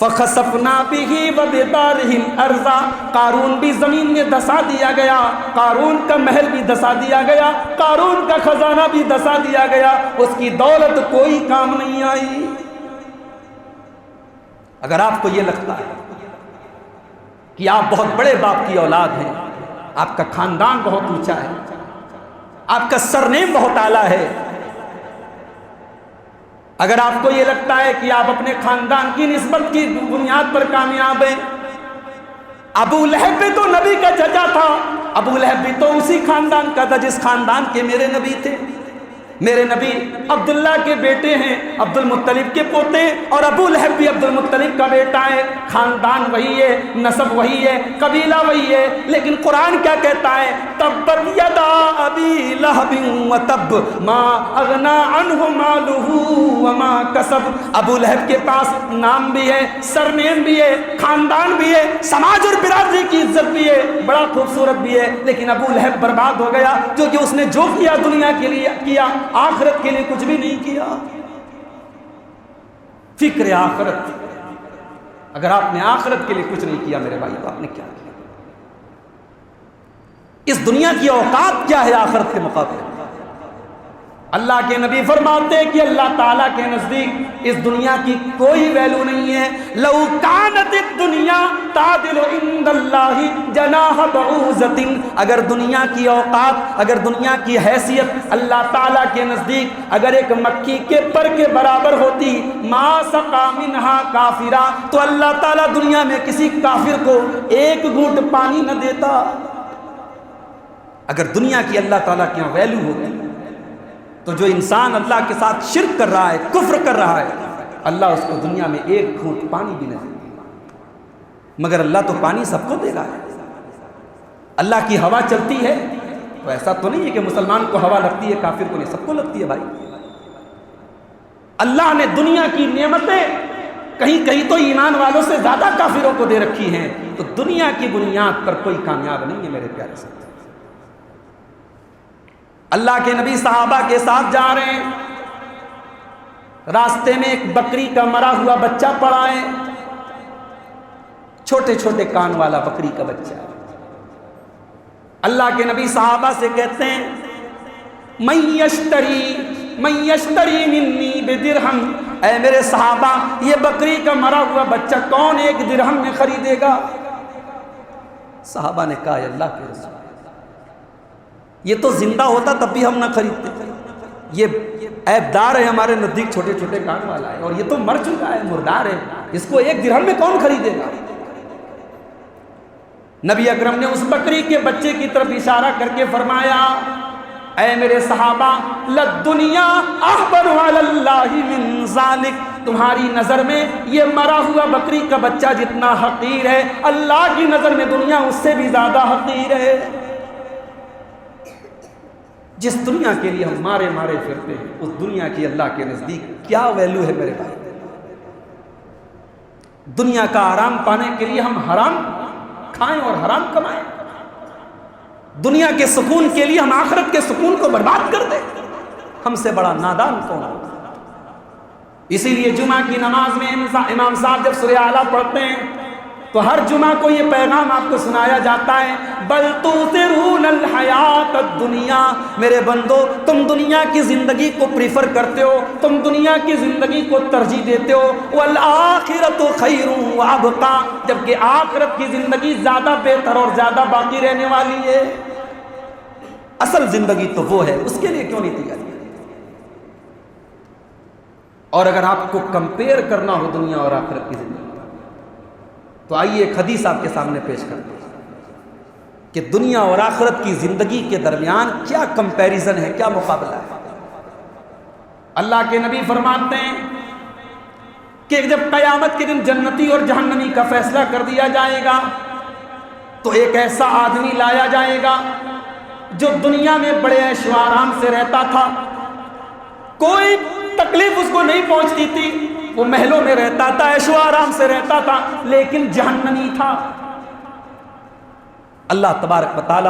فَخَسَفْنَا بِهِ وَبِدَارِهِ الْأَرْضَ۔ قارون بھی زمین میں دھسا دیا گیا، قارون کا محل بھی دھسا دیا گیا، قارون کا خزانہ بھی دھسا دیا گیا، اس کی دولت کوئی کام نہیں آئی۔ اگر آپ کو یہ لگتا ہے کہ آپ بہت بڑے باپ کی اولاد ہیں، آپ کا خاندان بہت اونچا ہے، آپ کا سرنیم بہت اعلیٰ ہے، اگر آپ کو یہ لگتا ہے کہ آپ اپنے خاندان کی نسبت کی بنیاد پر کامیاب ہیں، ابو لہب بھی تو نبی کا چچا تھا، ابو لہب بھی تو اسی خاندان کا تھا جس خاندان کے میرے نبی تھے۔ میرے نبی عبداللہ کے بیٹے ہیں، عبد المطلب کے پوتے ہیں، اور ابو لہب بھی عبد المطلب کا بیٹا ہے، خاندان وہی ہے، نسب وہی ہے، قبیلہ وہی ہے، لیکن قرآن کیا کہتا ہے؟ تبت یدا ابی لہب وتب ما اغنا عنہ مالہ وما کسب۔ ابو لہب کے پاس نام بھی ہے، سرنیم بھی ہے، خاندان بھی ہے، سماج اور برادری کی عزت بھی ہے، بڑا خوبصورت بھی ہے، لیکن ابو لہب برباد ہو گیا کیونکہ اس نے جو کیا دنیا کے لیے کیا، آخرت کے لیے کچھ بھی نہیں کیا۔ فکر آخرت، اگر آپ نے آخرت کے لیے کچھ نہیں کیا میرے بھائی تو آپ نے کیا کیا؟ اس دنیا کی اوقات کیا ہے آخرت کے مقابلے؟ اللہ کے نبی فرماتے ہیں کہ اللہ تعالیٰ کے نزدیک اس دنیا کی کوئی ویلو نہیں ہے۔ لو کانت الدنیا تعدل عند اللہ جناح بعوضۃ، اگر دنیا کی اوقات، اگر دنیا کی حیثیت اللہ تعالیٰ کے نزدیک اگر ایک مکھی کے پر کے برابر ہوتی، ما سقا منہا کافرا، تو اللہ تعالیٰ دنیا میں کسی کافر کو ایک گھونٹ پانی نہ دیتا۔ اگر دنیا کی اللہ تعالیٰ کی ویلو ہوتی تو جو انسان اللہ کے ساتھ شرک کر رہا ہے، کفر کر رہا ہے، اللہ اس کو دنیا میں ایک گھونٹ پانی بھی نہ دے گا۔ مگر اللہ تو پانی سب کو دے رہا ہے۔ اللہ کی ہوا چلتی ہے تو ایسا تو نہیں ہے کہ مسلمان کو ہوا لگتی ہے کافر کو نہیں، سب کو لگتی ہے بھائی۔ اللہ نے دنیا کی نعمتیں کہیں کہیں تو ایمان والوں سے زیادہ کافروں کو دے رکھی ہیں. تو دنیا کی بنیاد پر کوئی کامیاب نہیں ہے میرے پیارے ساتھی. اللہ کے نبی صحابہ کے ساتھ جا رہے ہیں, راستے میں ایک بکری کا مرا ہوا بچہ پڑا ہے, چھوٹے چھوٹے کان والا بکری کا بچہ. اللہ کے نبی صحابہ سے کہتے ہیں من یشتری منی بدرہم, اے میرے صحابہ یہ بکری کا مرا ہوا بچہ کون 1 درہم میں خریدے گا؟ صحابہ نے کہا اے اللہ کے رسول, یہ تو زندہ ہوتا تب بھی ہم نہ خریدتے, یہ عیب دار ہے ہمارے نزدیک, چھوٹے چھوٹے کان والا ہے, اور یہ تو مر چکا ہے, مردار ہے, اس کو 1 درہم میں کون خریدے گا؟ نبی اکرم نے اس بکری کے بچے کی طرف اشارہ کر کے فرمایا اے میرے صحابہ للدنیا احبر علی اللہ من ذالک, تمہاری نظر میں یہ مرا ہوا بکری کا بچہ جتنا حقیر ہے, اللہ کی نظر میں دنیا اس سے بھی زیادہ حقیر ہے. جس دنیا کے لیے ہم مارے پھرتے ہیں اس دنیا کی اللہ کے نزدیک کیا ویلیو ہے میرے بھائی؟ دنیا کا آرام پانے کے لیے ہم حرام کھائیں اور حرام کمائیں, دنیا کے سکون کے لیے ہم آخرت کے سکون کو برباد کر دیں. ہم سے بڑا نادان کون ہوگا؟ اسی لیے جمعہ کی نماز میں امام صاحب جب سورہ اعلیٰ پڑھتے ہیں تو ہر جمعہ کو یہ پیغام آپ کو سنایا جاتا ہے بل تؤثرون الحیات الدنیا, میرے بندو تم دنیا کی زندگی کو پریفر کرتے ہو, تم دنیا کی زندگی کو ترجیح دیتے ہو, والآخرۃ خیر وابقیٰ, جبکہ آخرت کی زندگی زیادہ بہتر اور زیادہ باقی رہنے والی ہے. اصل زندگی تو وہ ہے, اس کے لیے کیوں نہیں تیاری؟ اور اگر آپ کو کمپیئر کرنا ہو دنیا اور آخرت کی زندگی تو آئیے ایک حدیث آپ کے سامنے پیش کرتے ہیں کہ دنیا اور آخرت کی زندگی کے درمیان کیا کمپیریزن ہے, کیا مقابلہ ہے. اللہ کے نبی فرماتے ہیں کہ جب قیامت کے دن جنتی اور جہنمی کا فیصلہ کر دیا جائے گا تو ایک ایسا آدمی لایا جائے گا جو دنیا میں بڑے عیش و آرام سے رہتا تھا, کوئی تکلیف اس کو نہیں پہنچتی تھی, وہ محلوں میں رہتا تھا, عیش و آرام سے رہتا تھا, لیکن جہنمی تھا. اللہ تبارک و تعالی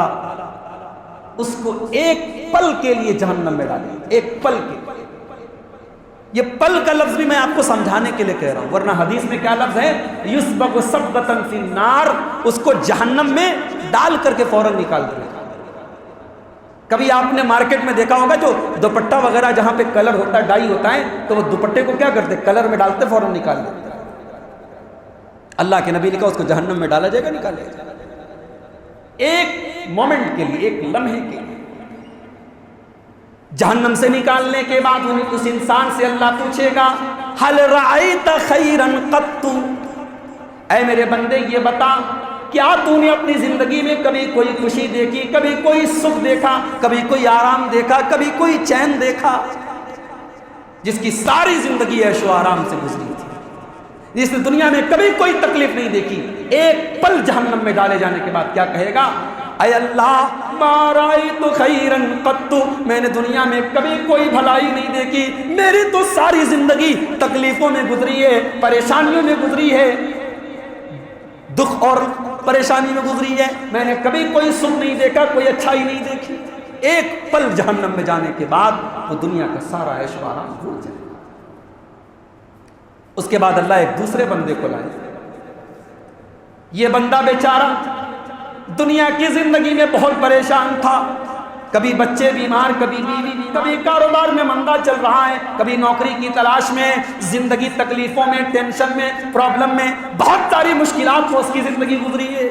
اس کو ایک پل کے لیے جہنم میں ڈالے, ایک پل کے. یہ پل کا لفظ بھی میں آپ کو سمجھانے کے لیے کہہ رہا ہوں, ورنہ حدیث میں کیا لفظ ہے یسبغ سبغۃ فی النار, اس کو جہنم میں ڈال کر کے فوراً نکال دیا. کبھی آپ نے مارکیٹ میں دیکھا ہوگا جو دوپٹہ وغیرہ جہاں پہ کلر ہوتا ہے, ڈائی ہوتا ہے, تو وہ دوپٹے کو کیا کرتے, کلر میں ڈالتے فوراً نکال دیتے. اللہ کے نبی نے کہا اس کو جہنم میں ڈالا جائے گا, نکالے جائے گا. ایک مومنٹ کے لیے, ایک لمحے کے لیے. جہنم سے نکالنے کے بعد اس انسان سے اللہ پوچھے گا هل رأيت خيرا قط, اے میرے بندے یہ بتا کیا تو نے اپنی زندگی میں کبھی کوئی خوشی دیکھی, کبھی کوئی سکھ دیکھا, کبھی کوئی آرام دیکھا, کبھی کوئی چین دیکھا؟ جس کی ساری زندگی عیش و آرام سے گزری تھی, جس نے دنیا میں کبھی کوئی تکلیف نہیں دیکھی, ایک پل جہنم میں ڈالے جانے کے بعد کیا کہے گا اے اللہ ما رأیت خیرا قط, میں نے دنیا میں کبھی کوئی بھلائی نہیں دیکھی, میری تو ساری زندگی تکلیفوں میں گزری ہے, پریشانیوں میں گزری ہے, دکھ اور پریشانی میں گزری ہے, میں نے کبھی کوئی سکھ نہیں دیکھا, کوئی اچھائی نہیں دیکھی. ایک پل جہنم میں جانے کے بعد وہ دنیا کا سارا عیش و آرام بھول جائے. اس کے بعد اللہ ایک دوسرے بندے کو لائے. یہ بندہ بیچارہ دنیا کی زندگی میں بہت پریشان تھا, کبھی بچے بیمار, کبھی بیوی, کبھی کاروبار میں مندہ چل رہا ہے, کبھی نوکری کی تلاش میں, زندگی تکلیفوں میں, ٹینشن میں, پرابلم میں, بہت ساری مشکلات سے اس کی زندگی گزری ہے.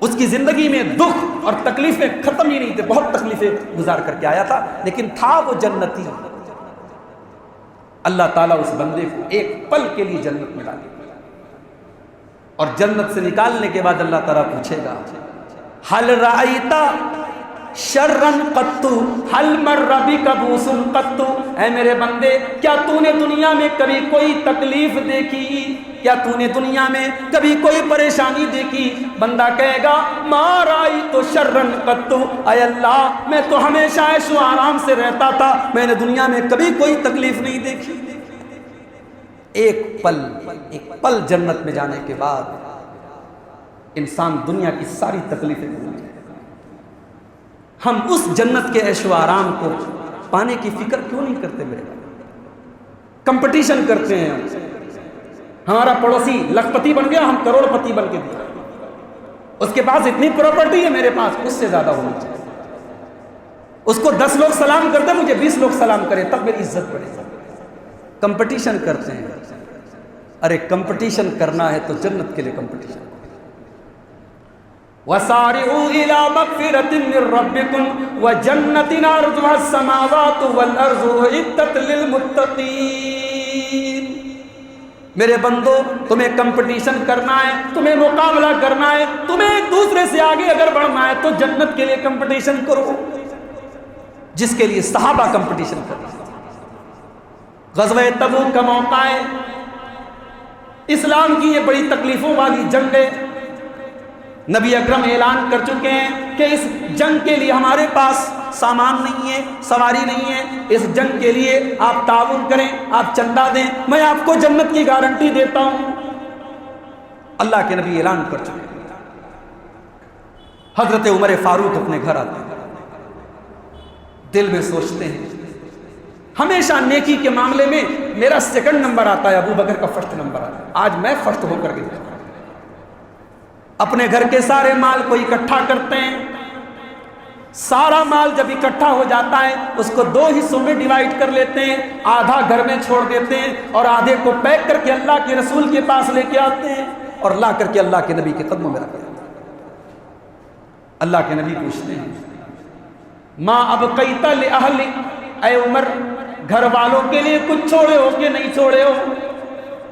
اس کی زندگی میں دکھ اور تکلیفیں ختم ہی نہیں تھے, بہت تکلیفیں گزار کر کے آیا تھا, لیکن تھا وہ جنتی. اللہ تعالیٰ اس بندے کو ایک پل کے لیے جنت میں ڈالے, اور جنت سے نکالنے کے بعد اللہ تعالیٰ پوچھے گا هل رأیت شرا قط هل مر بک بؤس قط, اے میرے بندے کیا تو نے دنیا میں کبھی کوئی تکلیف دیکھی, کیا تو نے دنیا میں کبھی کوئی پریشانی دیکھی؟ بندہ کہے گا ما رأیت شرا قط, اے اللہ میں تو ہمیشہ عیش و آرام سے رہتا تھا, میں نے دنیا میں کبھی کوئی تکلیف نہیں دیکھی. ایک پل جنت میں جانے کے بعد انسان دنیا کی ساری تکلیفیں بھول جائے. ہم اس جنت کے عیش و آرام کو پانے کی فکر کیوں نہیں کرتے میرے بھائی؟ کمپٹیشن کرتے ہیں. ہمارا پڑوسی لکھ پتی بن گیا, ہم کروڑ پتی بن کے دیا. اس کے پاس اتنی پراپرٹی ہے, میرے پاس اس سے زیادہ ہونی چاہیے. اس کو 10 لوگ سلام کرتے, مجھے 20 لوگ سلام کریں, تب میری عزت بڑھے گی. کمپٹیشن کرتے ہیں. ارے کمپٹیشن کرنا ہے تو جنت کے لیے کمپٹیشن. وَسَارِعُوا إِلَى مَغْفِرَةٍ مِّن رَّبِّكُمْ وَجَنَّةٍ عَرْضُهَا السَّمَاوَاتُ وَالْأَرْضُ أُعِدَّتْ لِلْمُتَّقِينَ. میرے بندو, تمہیں کمپٹیشن کرنا ہے, تمہیں مقابلہ کرنا ہے, تمہیں ایک دوسرے سے آگے اگر بڑھنا ہے تو جنت کے لیے کمپٹیشن کرو, جس کے لیے صحابہ کمپٹیشن کرتے ہیں. غزوہ تبوک کا موقع ہے, اسلام کی یہ بڑی تکلیفوں والی جنگ ہے. نبی اکرم اعلان کر چکے ہیں کہ اس جنگ کے لیے ہمارے پاس سامان نہیں ہے, سواری نہیں ہے, اس جنگ کے لیے آپ تعاون کریں, آپ چندہ دیں, میں آپ کو جنت کی گارنٹی دیتا ہوں. اللہ کے نبی اعلان کر چکے ہیں. حضرت عمر فاروق اپنے گھر آتے ہیں, دل میں سوچتے ہیں ہمیشہ نیکی کے معاملے میں میرا سیکنڈ نمبر آتا ہے, ابو بکر کا فرسٹ نمبر آتا ہے, آج میں فرسٹ ہو کر کے دیتا ہوں. اپنے گھر کے سارے مال کو اکٹھا کرتے ہیں. سارا مال جب اکٹھا ہو جاتا ہے اس کو 2 حصوں میں ڈیوائیڈ کر لیتے ہیں, آدھا گھر میں چھوڑ دیتے ہیں اور آدھے کو پیک کر کے اللہ کے رسول کے پاس لے کے آتے ہیں اور لا کر کے اللہ کے نبی کے قدموں میں رکھتے ہیں. اللہ کے نبی پوچھتے ہیں ما ابقیت لأہلک, اے عمر گھر والوں کے لیے کچھ چھوڑے ہو کہ نہیں چھوڑے ہو؟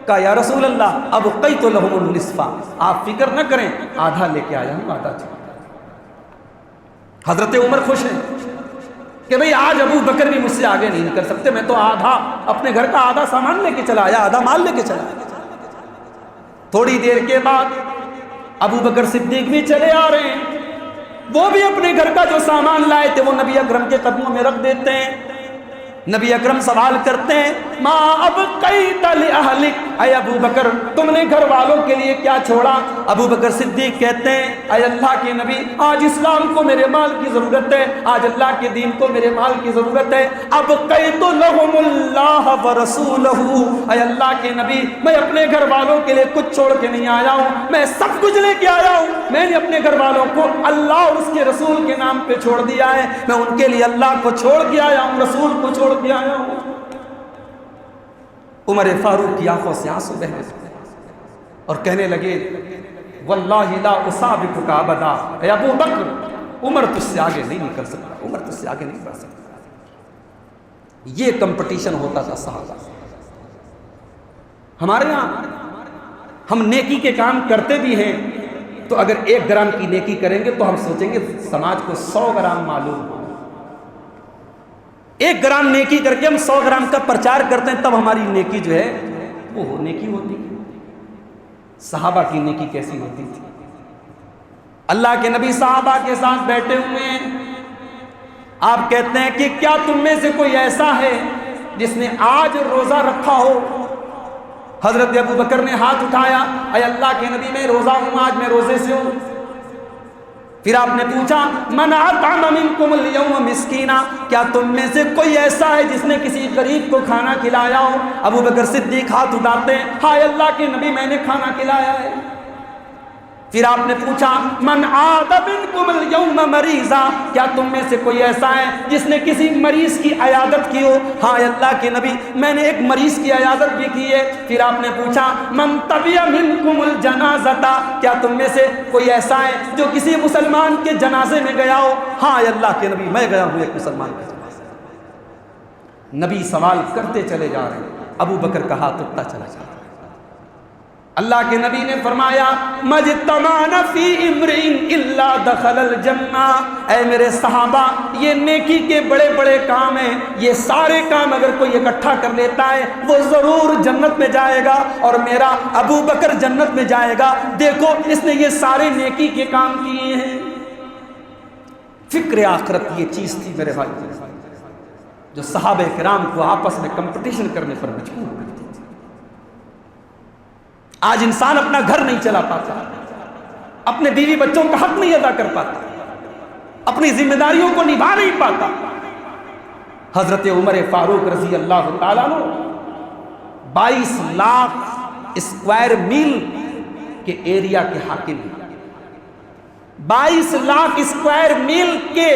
کہا یا رسول اللہ ابقیت لہم النصف, آپ فکر نہ کریں آدھا لے کے آیا ہوں, آدھا چھوڑ. حضرت عمر خوش ہیں کہ بھئی آج ابو بکر بھی مجھ سے آگے نہیں کر سکتے, میں تو آدھا اپنے گھر کا آدھا سامان لے کے چلا آیا, آدھا مال لے کے چلا آیا. تھوڑی دیر کے بعد ابو بکر صدیق بھی چلے آ رہے ہیں, وہ بھی اپنے گھر کا جو سامان لائے تھے وہ نبی اکرم کے قدموں میں رکھ دیتے ہیں. نبی اکرم سوال کرتے ہیں ما ابقیت لأہلک, اے ابو بکر تم نے گھر والوں کے لیے کیا چھوڑا؟ ابو بکر صدیق کہتے ہیں اے اللہ کے نبی آج اسلام کو میرے مال کی ضرورت ہے, آج اللہ کے دین کو میرے مال کی ضرورت ہے. ابقیت لہم اللہ ورسولہ, اے اللہ کے نبی میں اپنے گھر والوں کے لیے کچھ چھوڑ کے نہیں آیا ہوں, میں سب کچھ لے کے آیا ہوں. میں نے اپنے گھر والوں کو اللہ اور اس کے رسول کے نام پہ چھوڑ دیا ہے, میں ان کے لیے اللہ کو چھوڑ کے آیا ہوں, رسول کو چھوڑ کے آیا ہوں. عمر فاروق کی آنکھوں سے آنسو بہنے اور کہنے لگے واللہ لا اسابقک ابدا, اے ابو بکر عمر تجھ سے آگے نہیں نکل سکتا, عمر تجھ سے آگے نہیں بڑھ سکتا. یہ کمپٹیشن ہوتا تھا صحابہ. ہمارے یہاں ہم نیکی کے کام کرتے بھی ہیں تو اگر 1 گرام کی نیکی کریں گے تو ہم سوچیں گے سماج کو 100 گرام معلوم ہو. 1 گرام نیکی کر کے ہم 100 گرام کا پرچار کرتے ہیں, تب ہماری نیکی جو ہے وہ نیکی ہوتی ہے. صحابہ کی نیکی کیسی ہوتی تھی؟ اللہ کے نبی صحابہ کے ساتھ بیٹھے ہوئے ہیں, آپ کہتے ہیں کہ کیا تم میں سے کوئی ایسا ہے جس نے آج روزہ رکھا ہو؟ حضرت ابو بکر نے ہاتھ اٹھایا, اے اللہ کے نبی میں روزہ ہوں, آج میں روزے سے ہوں. پھر آپ نے پوچھا من اطعم منکم اليوم مسکینا, کیا تم میں سے کوئی ایسا ہے جس نے کسی غریب کو کھانا کھلایا ہو؟ ابو بکر صدیق ہاتھ اٹھاتے ہیں, ہائے اللہ کے نبی میں نے کھانا کھلایا ہے. پھر آپ نے پوچھا من عاد منکم اليوم مریضا, کیا تم میں سے کوئی ایسا ہے جس نے کسی مریض کی عیادت کی ہو؟ ہاں اللہ کے نبی میں نے ایک مریض کی عیادت بھی کی ہے. پھر آپ نے پوچھا من تبع منکم الجنازہ, کیا تم میں سے کوئی ایسا ہے جو کسی مسلمان کے جنازے میں گیا ہو؟ ہاں اللہ کے نبی میں گیا ہوں ایک مسلمان کے جنازے. نبی سوال کرتے چلے جا رہے ہیں, ابو بکر کا ہاتھ اٹھتا چلا جا رہا ہے. اللہ کے نبی نے فرمایا مجتمعن فی امرئ الا دخل الجنہ, اے میرے صحابہ یہ نیکی کے بڑے بڑے کام ہیں, یہ سارے کام اگر کوئی اکٹھا کر لیتا ہے وہ ضرور جنت میں جائے گا, اور میرا ابو بکر جنت میں جائے گا. دیکھو اس نے یہ سارے نیکی کے کام کیے ہیں. فکر آخرت یہ چیز تھی میرے بھائی جو صحابہ کرام کو آپس میں کمپٹیشن کرنے پر مجبور کرتی تھی. آج انسان اپنا گھر نہیں چلا پاتا، اپنے بیوی بچوں کا حق نہیں ادا کر پاتا، اپنی ذمہ داریوں کو نبھا نہیں پاتا۔ حضرت عمر فاروق رضی اللہ تعالیٰ عنہ 22 لاکھ اسکوائر میل کے ایریا کے حاکم ہیں، 22 لاکھ اسکوائر میل کے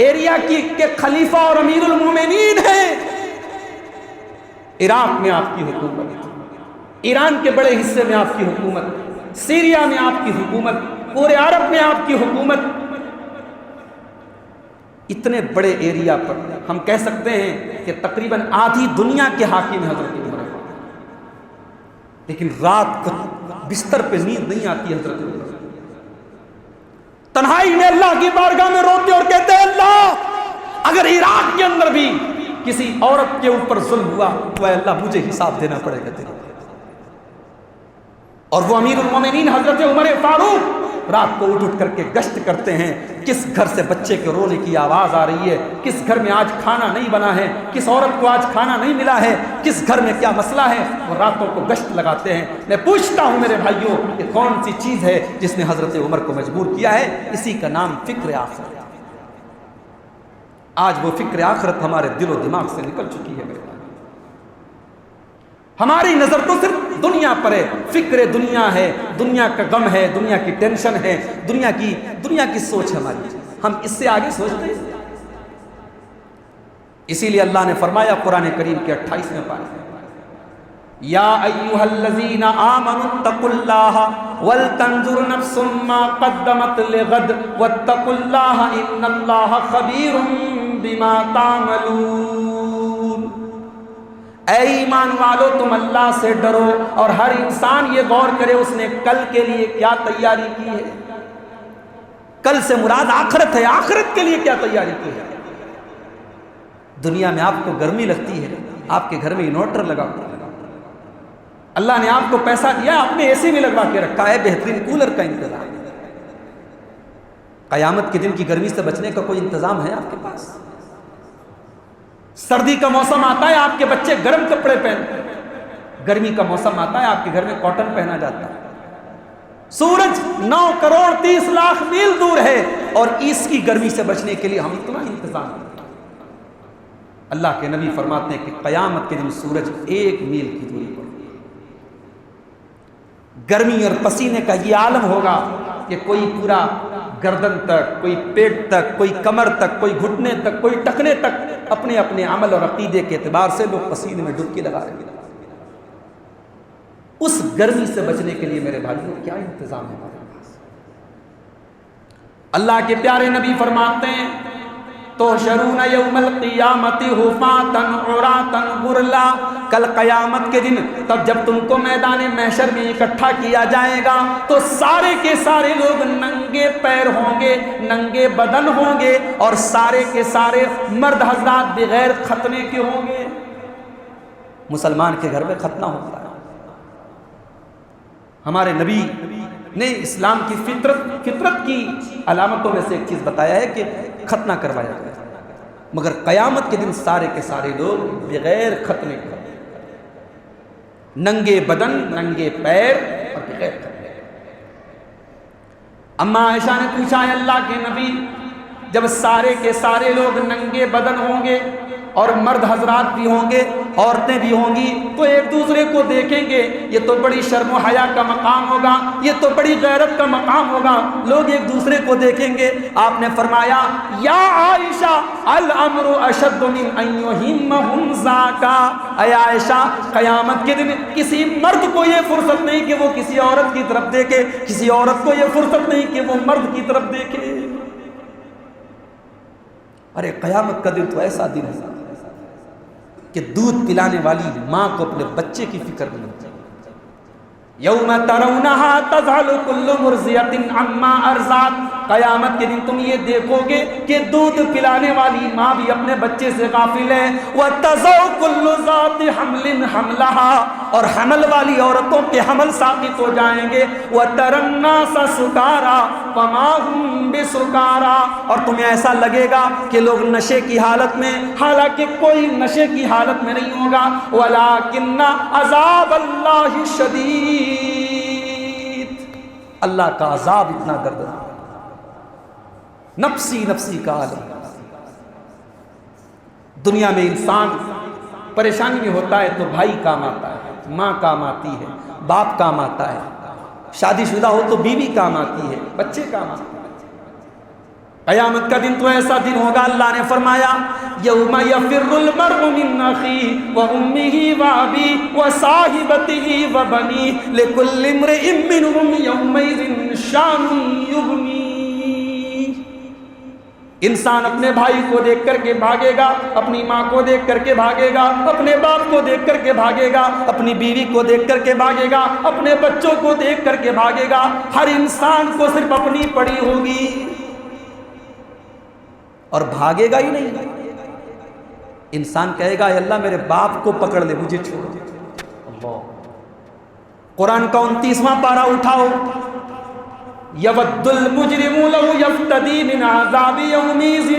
ایریا کے خلیفہ اور امیر المومنین ہیں۔ عراق میں آپ کی حکومت، ایران کے بڑے حصے میں آپ کی حکومت، سیریا میں آپ کی حکومت، پورے عرب میں آپ کی حکومت۔ اتنے بڑے ایریا پر ہم کہہ سکتے ہیں کہ تقریباً آدھی دنیا کے حاکم ہیں حضرت عمر، لیکن رات کو بستر پہ نیند نہیں آتی حضرت عمر، تنہائی میں اللہ کی بارگاہ میں روتے اور کہتے ہیں اللہ اگر عراق کے اندر بھی کسی عورت کے اوپر ظلم ہوا تو اے اللہ مجھے حساب دینا پڑے گا تیرے۔ اور وہ امیر المومنین حضرت عمر فاروق رات کو اٹھ کر کے گشت کرتے ہیں، کس گھر سے بچے کے رونے کی آواز آ رہی ہے، کس گھر میں آج کھانا نہیں بنا ہے، کس عورت کو آج کھانا نہیں ملا ہے، کس گھر میں کیا مسئلہ ہے، وہ راتوں کو گشت لگاتے ہیں۔ میں پوچھتا ہوں میرے بھائیوں کہ کون سی چیز ہے جس نے حضرت عمر کو مجبور کیا ہے؟ اسی کا نام فکر آخرت۔ آج وہ فکر آخرت ہمارے دل و دماغ سے نکل چکی ہے میرے بھائی، ہماری نظر تو صرف دنیا پر ہے، فکر دنیا ہے، دنیا کا غم ہے، دنیا کی ٹینشن ہے، دنیا کی سوچ ہماری، ہم اس سے آگے سوچتے ہیں۔ اسی لیے اللہ نے فرمایا قرآن کریم کے 28ویں پارے، یا ایھا الذین آمنوا اتقوا اللہ ولتنظر نفس ما قدمت لغد واتقوا اللہ ان اللہ خبیر بما تعملون۔ اے ایمان والو تم اللہ سے ڈرو اور ہر انسان یہ غور کرے اس نے کل کے لیے کیا تیاری کی ہے۔ کل سے مراد آخرت ہے، آخرت کے لیے کیا تیاری کی ہے۔ دنیا میں آپ کو گرمی لگتی ہے، آپ کے گھر میں انورٹر لگا ہوا ہے، اللہ نے آپ کو پیسہ دیا، آپ نے اے سی بھی لگوا کے رکھا ہے، بہترین کولر کا انتظام۔ قیامت کے دن کی گرمی سے بچنے کا کوئی انتظام ہے آپ کے پاس؟ سردی کا موسم آتا ہے آپ کے بچے گرم کپڑے پہنتے ہیں، گرمی کا موسم آتا ہے آپ کے گھر میں کاٹن پہنا جاتا ہے۔ سورج 9 کروڑ 30 لاکھ میل دور ہے اور اس کی گرمی سے بچنے کے لیے ہم اتنا انتظام کرتے ہیں۔ اللہ کے نبی فرماتے ہیں کہ قیامت کے دن سورج 1 میل کی دوری پر، گرمی اور پسینے کا یہ عالم ہوگا کہ کوئی پورا گردن تک، کوئی پیٹ تک، کوئی کمر تک، کوئی گھٹنے تک، کوئی ٹخنے تک اپنے اپنے عمل اور عقیدے کے اعتبار سے لوگ پسینے میں ڈبکی لگا رہے ہیں۔ اس گرمی سے بچنے کے لیے میرے بھائیوں کیا انتظام ہے ہمارے پاس؟ اللہ کے پیارے نبی فرماتے ہیں تحشرون یوم القیامت حفاۃ عراۃ غرلا، کل قیامت کے دن تب جب تم کو میدان محشر میں اکٹھا کیا جائے گا تو سارے کے سارے لوگ ننگے پیر ہوں گے، ننگے بدن ہوں گے، اور سارے کے سارے مرد حضرات بغیر ختنے کے ہوں گے۔ مسلمان کے گھر میں ختنہ ہوتا ہے۔ ہمارے نبی نے اسلام کی فطرت کی علامتوں میں سے ایک چیز بتایا ہے کہ ختنہ کروایا گیا، مگر قیامت کے دن سارے کے سارے لوگ بغیر ختنے کے، ننگے بدن، ننگے پیر اور بغیر ختنے۔ اما عائشہ نے پوچھا ہے اللہ کے نبی جب سارے کے سارے لوگ ننگے بدن ہوں گے اور مرد حضرات بھی ہوں گے، عورتیں بھی ہوں گی، تو ایک دوسرے کو دیکھیں گے، یہ تو بڑی شرم و حیا کا مقام ہوگا، یہ تو بڑی غیرت کا مقام ہوگا، لوگ ایک دوسرے کو دیکھیں گے۔ آپ نے فرمایا یا عائشہ الامر اشد من ان یہمہم ذاکا، اے عائشہ قیامت کے دن کسی مرد کو یہ فرصت نہیں کہ وہ کسی عورت کی طرف دیکھے، کسی عورت کو یہ فرصت نہیں کہ وہ مرد کی طرف دیکھے۔ ارے قیامت کا دن تو ایسا دن ہے کہ دودھ پلانے والی ماں کو اپنے بچے کی فکر نہیں ہوتی۔ یوم ترونہا تذہل کل مرضعۃ عما ارضعت، قیامت کے دن تم یہ دیکھو گے کہ دودھ پلانے والی ماں بھی اپنے بچے سے غافل ہے، وَتَضَعُ كُلُّ ذَاتِ حَمْلٍ حَمْلَهَا، اور حمل والی عورتوں کے حمل ساقط ہو جائیں گے، وَتَرَى النَّاسَ سُكَارَىٰ وَمَا هُم بِسُكَارَىٰ، اور تمہیں ایسا لگے گا کہ لوگ نشے کی حالت میں، حالانکہ کوئی نشے کی حالت میں نہیں ہوگا، وَلَٰكِنَّ عَذَابَ اللَّهِ شَدِيدٌ، اللہ کا عذاب اتنا دردناک، نفسی نفسی کا عالم۔ دنیا میں انسان پریشانی میں ہوتا ہے تو بھائی کام آتا ہے، ماں کام آتی ہے، باپ کام آتا ہے، شادی شدہ ہو تو بیوی کام آتی ہے، بچے کام آتے ہیں۔ قیامت کا دن تو ایسا دن ہوگا، اللہ نے فرمایا یوم یفر المرء من اخیہ وامہ وابیہ وصاحبتہ وبنیہ لکل امرئ منہم یومئذ شان یغنیہ۔ انسان اپنے بھائی کو دیکھ کر کے بھاگے گا، اپنی ماں کو دیکھ کر کے بھاگے گا، اپنے باپ کو دیکھ کر کے بھاگے گا، اپنی بیوی کو دیکھ کر کے بھاگے گا، اپنے بچوں کو دیکھ کر کے بھاگے گا۔ ہر انسان کو صرف اپنی پڑی ہوگی اور بھاگے گا ہی نہیں۔ انسان کہے گا اے اللہ میرے باپ کو پکڑ لے، مجھے چھوڑ دے۔ اللہ، قرآن کا 29واں پارہ اٹھاؤ، یود المجرم لو یفتدی من عذاب یومئذ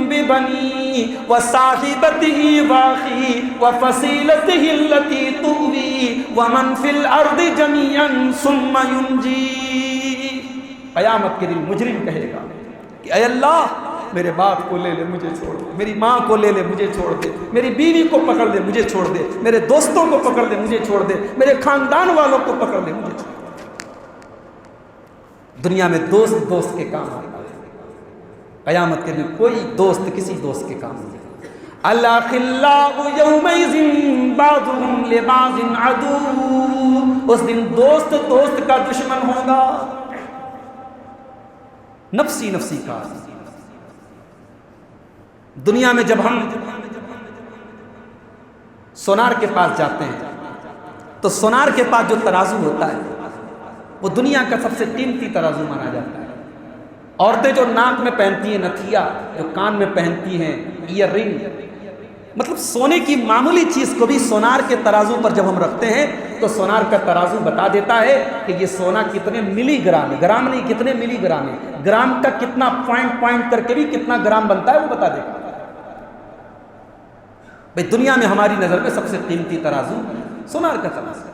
ببنیہ وصاحبتہ واخیہ وفصیلتہ التی تؤویہ ومن فی الارض جمیعا ثم ینجیہ۔ قیامت کے دن مجرم کہے گا کہ اے اللہ میرے باپ کو لے لے، مجھے چھوڑ دے، میری ماں کو لے لے، مجھے چھوڑ دے، میری بیوی کو پکڑ لے، مجھے چھوڑ دے، میرے دوستوں کو پکڑ لے، مجھے چھوڑ دے، میرے خاندان والوں کو پکڑ لے، مجھے چھوڑ دے۔ دنیا میں دوست دوست کے کام آتا ہے، قیامت کے دن کوئی دوست کسی دوست کے کام نہیں۔ الاخلاء یومئذ بعضهم لبعض عدو، اس دن دوست دوست کا دشمن ہوگا، نفسی نفسی کا۔ دنیا میں جب ہم سونار کے پاس جاتے ہیں تو سونار کے پاس جو ترازو ہوتا ہے وہ دنیا کا سب سے قیمتی ترازو مانا جاتا ہے۔ عورتیں جو ناک میں پہنتی ہیں نتھیا، جو کان میں پہنتی ہیں ایئر رنگ، مطلب سونے کی معمولی چیز کو بھی سونار کے ترازو پر جب ہم رکھتے ہیں تو سونار کا ترازو بتا دیتا ہے کہ یہ سونا کتنے ملی گرام ہے، گرام نہیں کتنے ملی گرام ہے، گرام کا کتنا پوائنٹ کر کے بھی کتنا گرام بنتا ہے وہ بتا دیتا ہے۔ بھئی دنیا میں ہماری نظر میں سب سے قیمتی ترازو سونار کا ترازو۔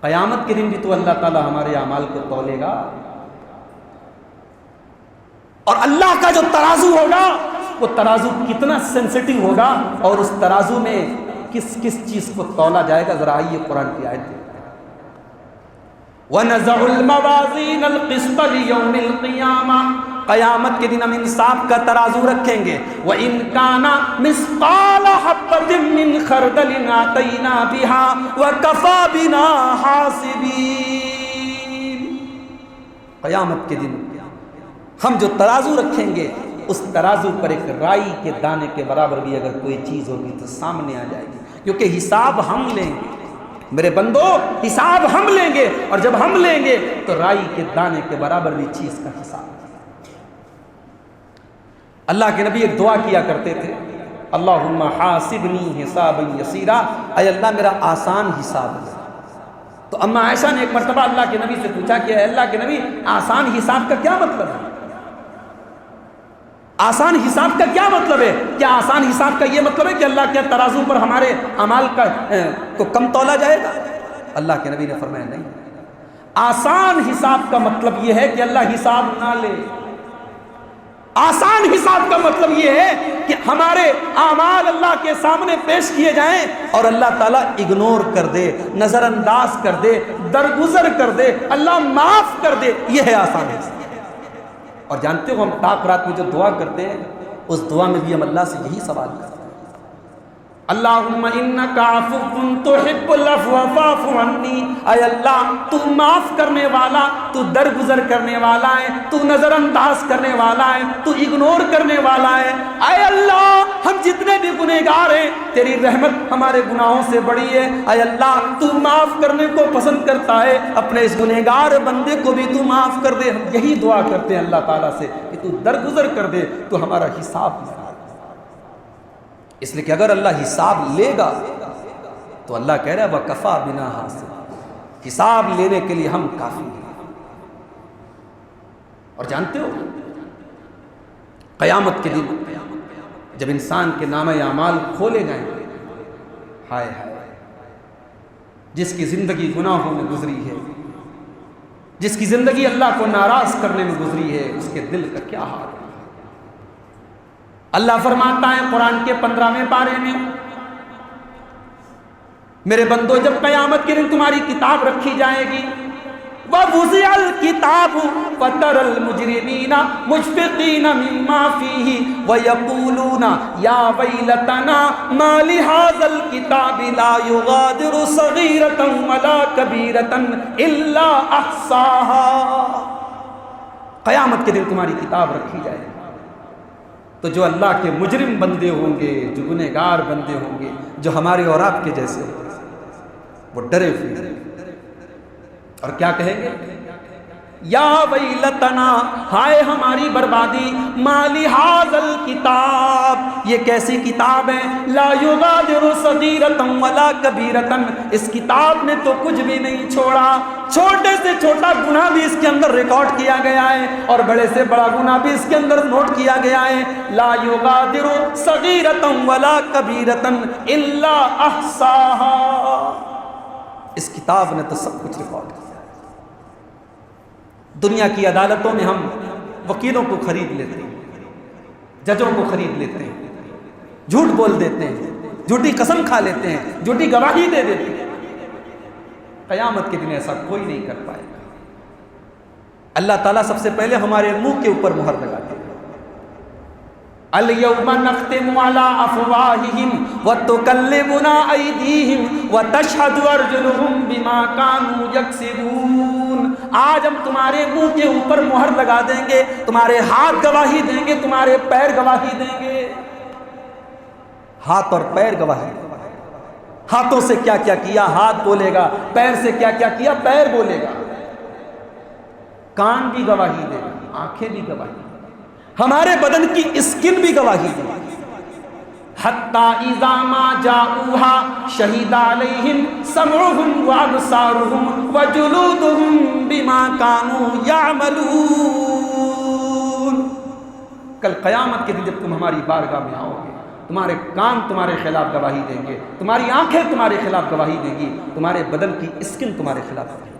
قیامت کے دن بھی تو اللہ تعالی ہمارے اعمال کو تولے گا، اور اللہ کا جو ترازو ہوگا وہ ترازو کتنا سینسٹیو ہوگا، اور اس ترازو میں کس کس چیز کو تولا جائے گا، ذرا آئیے قرآن کی آیت دیکھیں۔ وَنَزَعُ الْمَوَازِينَ الْقِسْطَ لِيَوْمِ الْقِيَامَةِ، قیامت کے دن ہم انصاف کا ترازو رکھیں گے۔ وَإِن كَانَ مِثْقَالَ حَبَّةٍ مِّنْ خَرْدَلٍ أَتَيْنَا بِهَا وَكَفَىٰ بِنَا حَاسِبِينَ۔ قیامت کے دن ہم جو ترازو رکھیں گے اس ترازو پر ایک رائی کے دانے کے برابر بھی اگر کوئی چیز ہوگی تو سامنے آ جائے گی، کیونکہ حساب ہم لیں گے میرے بندو، حساب ہم لیں گے، اور جب ہم لیں گے تو رائی کے دانے کے برابر بھی چیز کا حساب۔ اللہ کے نبی ایک دعا کیا کرتے تھے، اللہم حاسبنی حسابا یسیرا، اے اللہ میرا آسان حساب ہے۔ تو اما عائشہ نے ایک مرتبہ اللہ کے نبی سے پوچھا کہ اے اللہ کے نبی آسان حساب کا کیا مطلب ہے؟ آسان حساب کا کیا مطلب ہے؟ کیا آسان حساب کا یہ مطلب ہے کہ اللہ کے ترازو پر ہمارے اعمال کو کم تولا جائے گا؟ اللہ کے نبی نے فرمایا نہیں، آسان حساب کا مطلب یہ ہے کہ اللہ حساب نہ لے۔ آسان حساب کا مطلب یہ ہے کہ ہمارے اعمال اللہ کے سامنے پیش کیے جائیں اور اللہ تعالیٰ اگنور کر دے، نظر انداز کر دے، درگزر کر دے، اللہ معاف کر دے، یہ ہے آسان حساب۔ اور جانتے ہو ہم طاق رات میں جو دعا کرتے ہیں اس دعا میں بھی ہم اللہ سے یہی سوال کرتے ہیں اللہم انکا عفو تحب العفو فاعف عنی، اے اللہ تو معاف کرنے والا، تو درگزر کرنے والا ہے، تو نظر انداز کرنے والا ہے، تو اگنور کرنے والا ہے۔ اے اللہ ہم جتنے بھی گنہگار ہیں، تیری رحمت ہمارے گناہوں سے بڑی ہے، اے اللہ تو معاف کرنے کو پسند کرتا ہے، اپنے اس گنہگار بندے کو بھی تو معاف کر دے۔ ہم یہی دعا کرتے ہیں اللہ تعالیٰ سے کہ تو درگزر کر دے، تو ہمارا حساب لے۔ اس لیے کہ اگر اللہ حساب لے گا تو اللہ کہہ رہا ہے وَكَفَى بِنَا حَاسِبٍ، حساب لینے کے لیے ہم کافی ہیں۔ اور جانتے ہو قیامت کے دن جب انسان کے نامہ اعمال کھولے جائیں، ہائے ہائے، جس کی زندگی گناہوں میں گزری ہے، جس کی زندگی اللہ کو ناراض کرنے میں گزری ہے، اس کے دل کا کیا حال ہے۔ اللہ فرماتا ہے قرآن کے 15ویں پارے میں، میرے بندو جب قیامت کے دن تمہاری کتاب رکھی جائے گی، وَوُضِعَ الْكِتَابُ فَتَرَى الْمُجْرِمِينَ مُشْفِقِينَ مِمَّا فِيهِ وَيَقُولُونَ يَا وَيْلَتَنَا مَا لِهَذَا الْكِتَابِ لَا يُغَادِرُ صَغِيرَةً وَلَا كَبِيرَةً إِلَّا أَحْصَاهَا۔ قیامت کے دن تمہاری کتاب رکھی جائے گی تو جو اللہ کے مجرم بندے ہوں گے، جو گنہگار بندے ہوں گے، جو ہمارے اور آپ کے جیسے ہوں گے، وہ ڈرے ہوئے اور کیا کہیں گے؟ یا ویلتنا، ہائے ہماری بربادی، ما لہذا الکتاب، یہ کیسی کتاب ہے، لا یغادر صغیرۃ ولا کبیرۃ، اس کتاب نے تو کچھ بھی نہیں چھوڑا، چھوٹے سے چھوٹا گناہ بھی اس کے اندر ریکارڈ کیا گیا ہے اور بڑے سے بڑا گناہ بھی اس کے اندر نوٹ کیا گیا ہے۔ لا یغادر صغیرۃ ولا کبیرۃ الا احصاها، اس کتاب نے تو سب کچھ ریکارڈ کیا۔ دنیا کی عدالتوں میں ہم وکیلوں کو خرید لیتے ہیں، ججوں کو خرید لیتے ہیں، جھوٹ بول دیتے ہیں، جھوٹی قسم کھا لیتے ہیں، جھوٹی گواہی دے دیتے ہیں۔ قیامت کے دن ایسا کوئی نہیں کر پائے گا۔ اللہ تعالیٰ سب سے پہلے ہمارے منہ کے اوپر مہر لگاتے ہیں، اليوم نختم على افواههم وتكلمنا ايديهم وتشهد ارجلهم بما كانوا يكسبون، آج ہم تمہارے منہ کے اوپر مہر لگا دیں گے، تمہارے ہاتھ گواہی دیں گے، تمہارے پیر گواہی دیں گے۔ ہاتھ اور پیر گواہی، ہاتھوں سے کیا کیا کیا ہاتھ بولے گا، پیر سے کیا کیا کیا پیر بولے گا، کان بھی گواہی دے گا، آنکھیں بھی گواہی دے گا، ہمارے بدن کی اسکن بھی گواہی دے گی۔ حَتَّى إِذَا مَا جَاءُوهَا شَهِدَ عَلَيْهِمْ سَمْعُهُمْ وَأَبْصَارُهُمْ وَجُلُودُهُمْ بِمَا كَانُوا يَعْمَلُونَ۔ کل قیامت کے دن جب تم ہماری بارگاہ میں آؤ گے، تمہارے کان تمہارے خلاف گواہی دیں گے، تمہاری آنکھیں تمہارے خلاف گواہی دیں گی، تمہارے بدن کی اسکن تمہارے خلاف گواہی دیں گی۔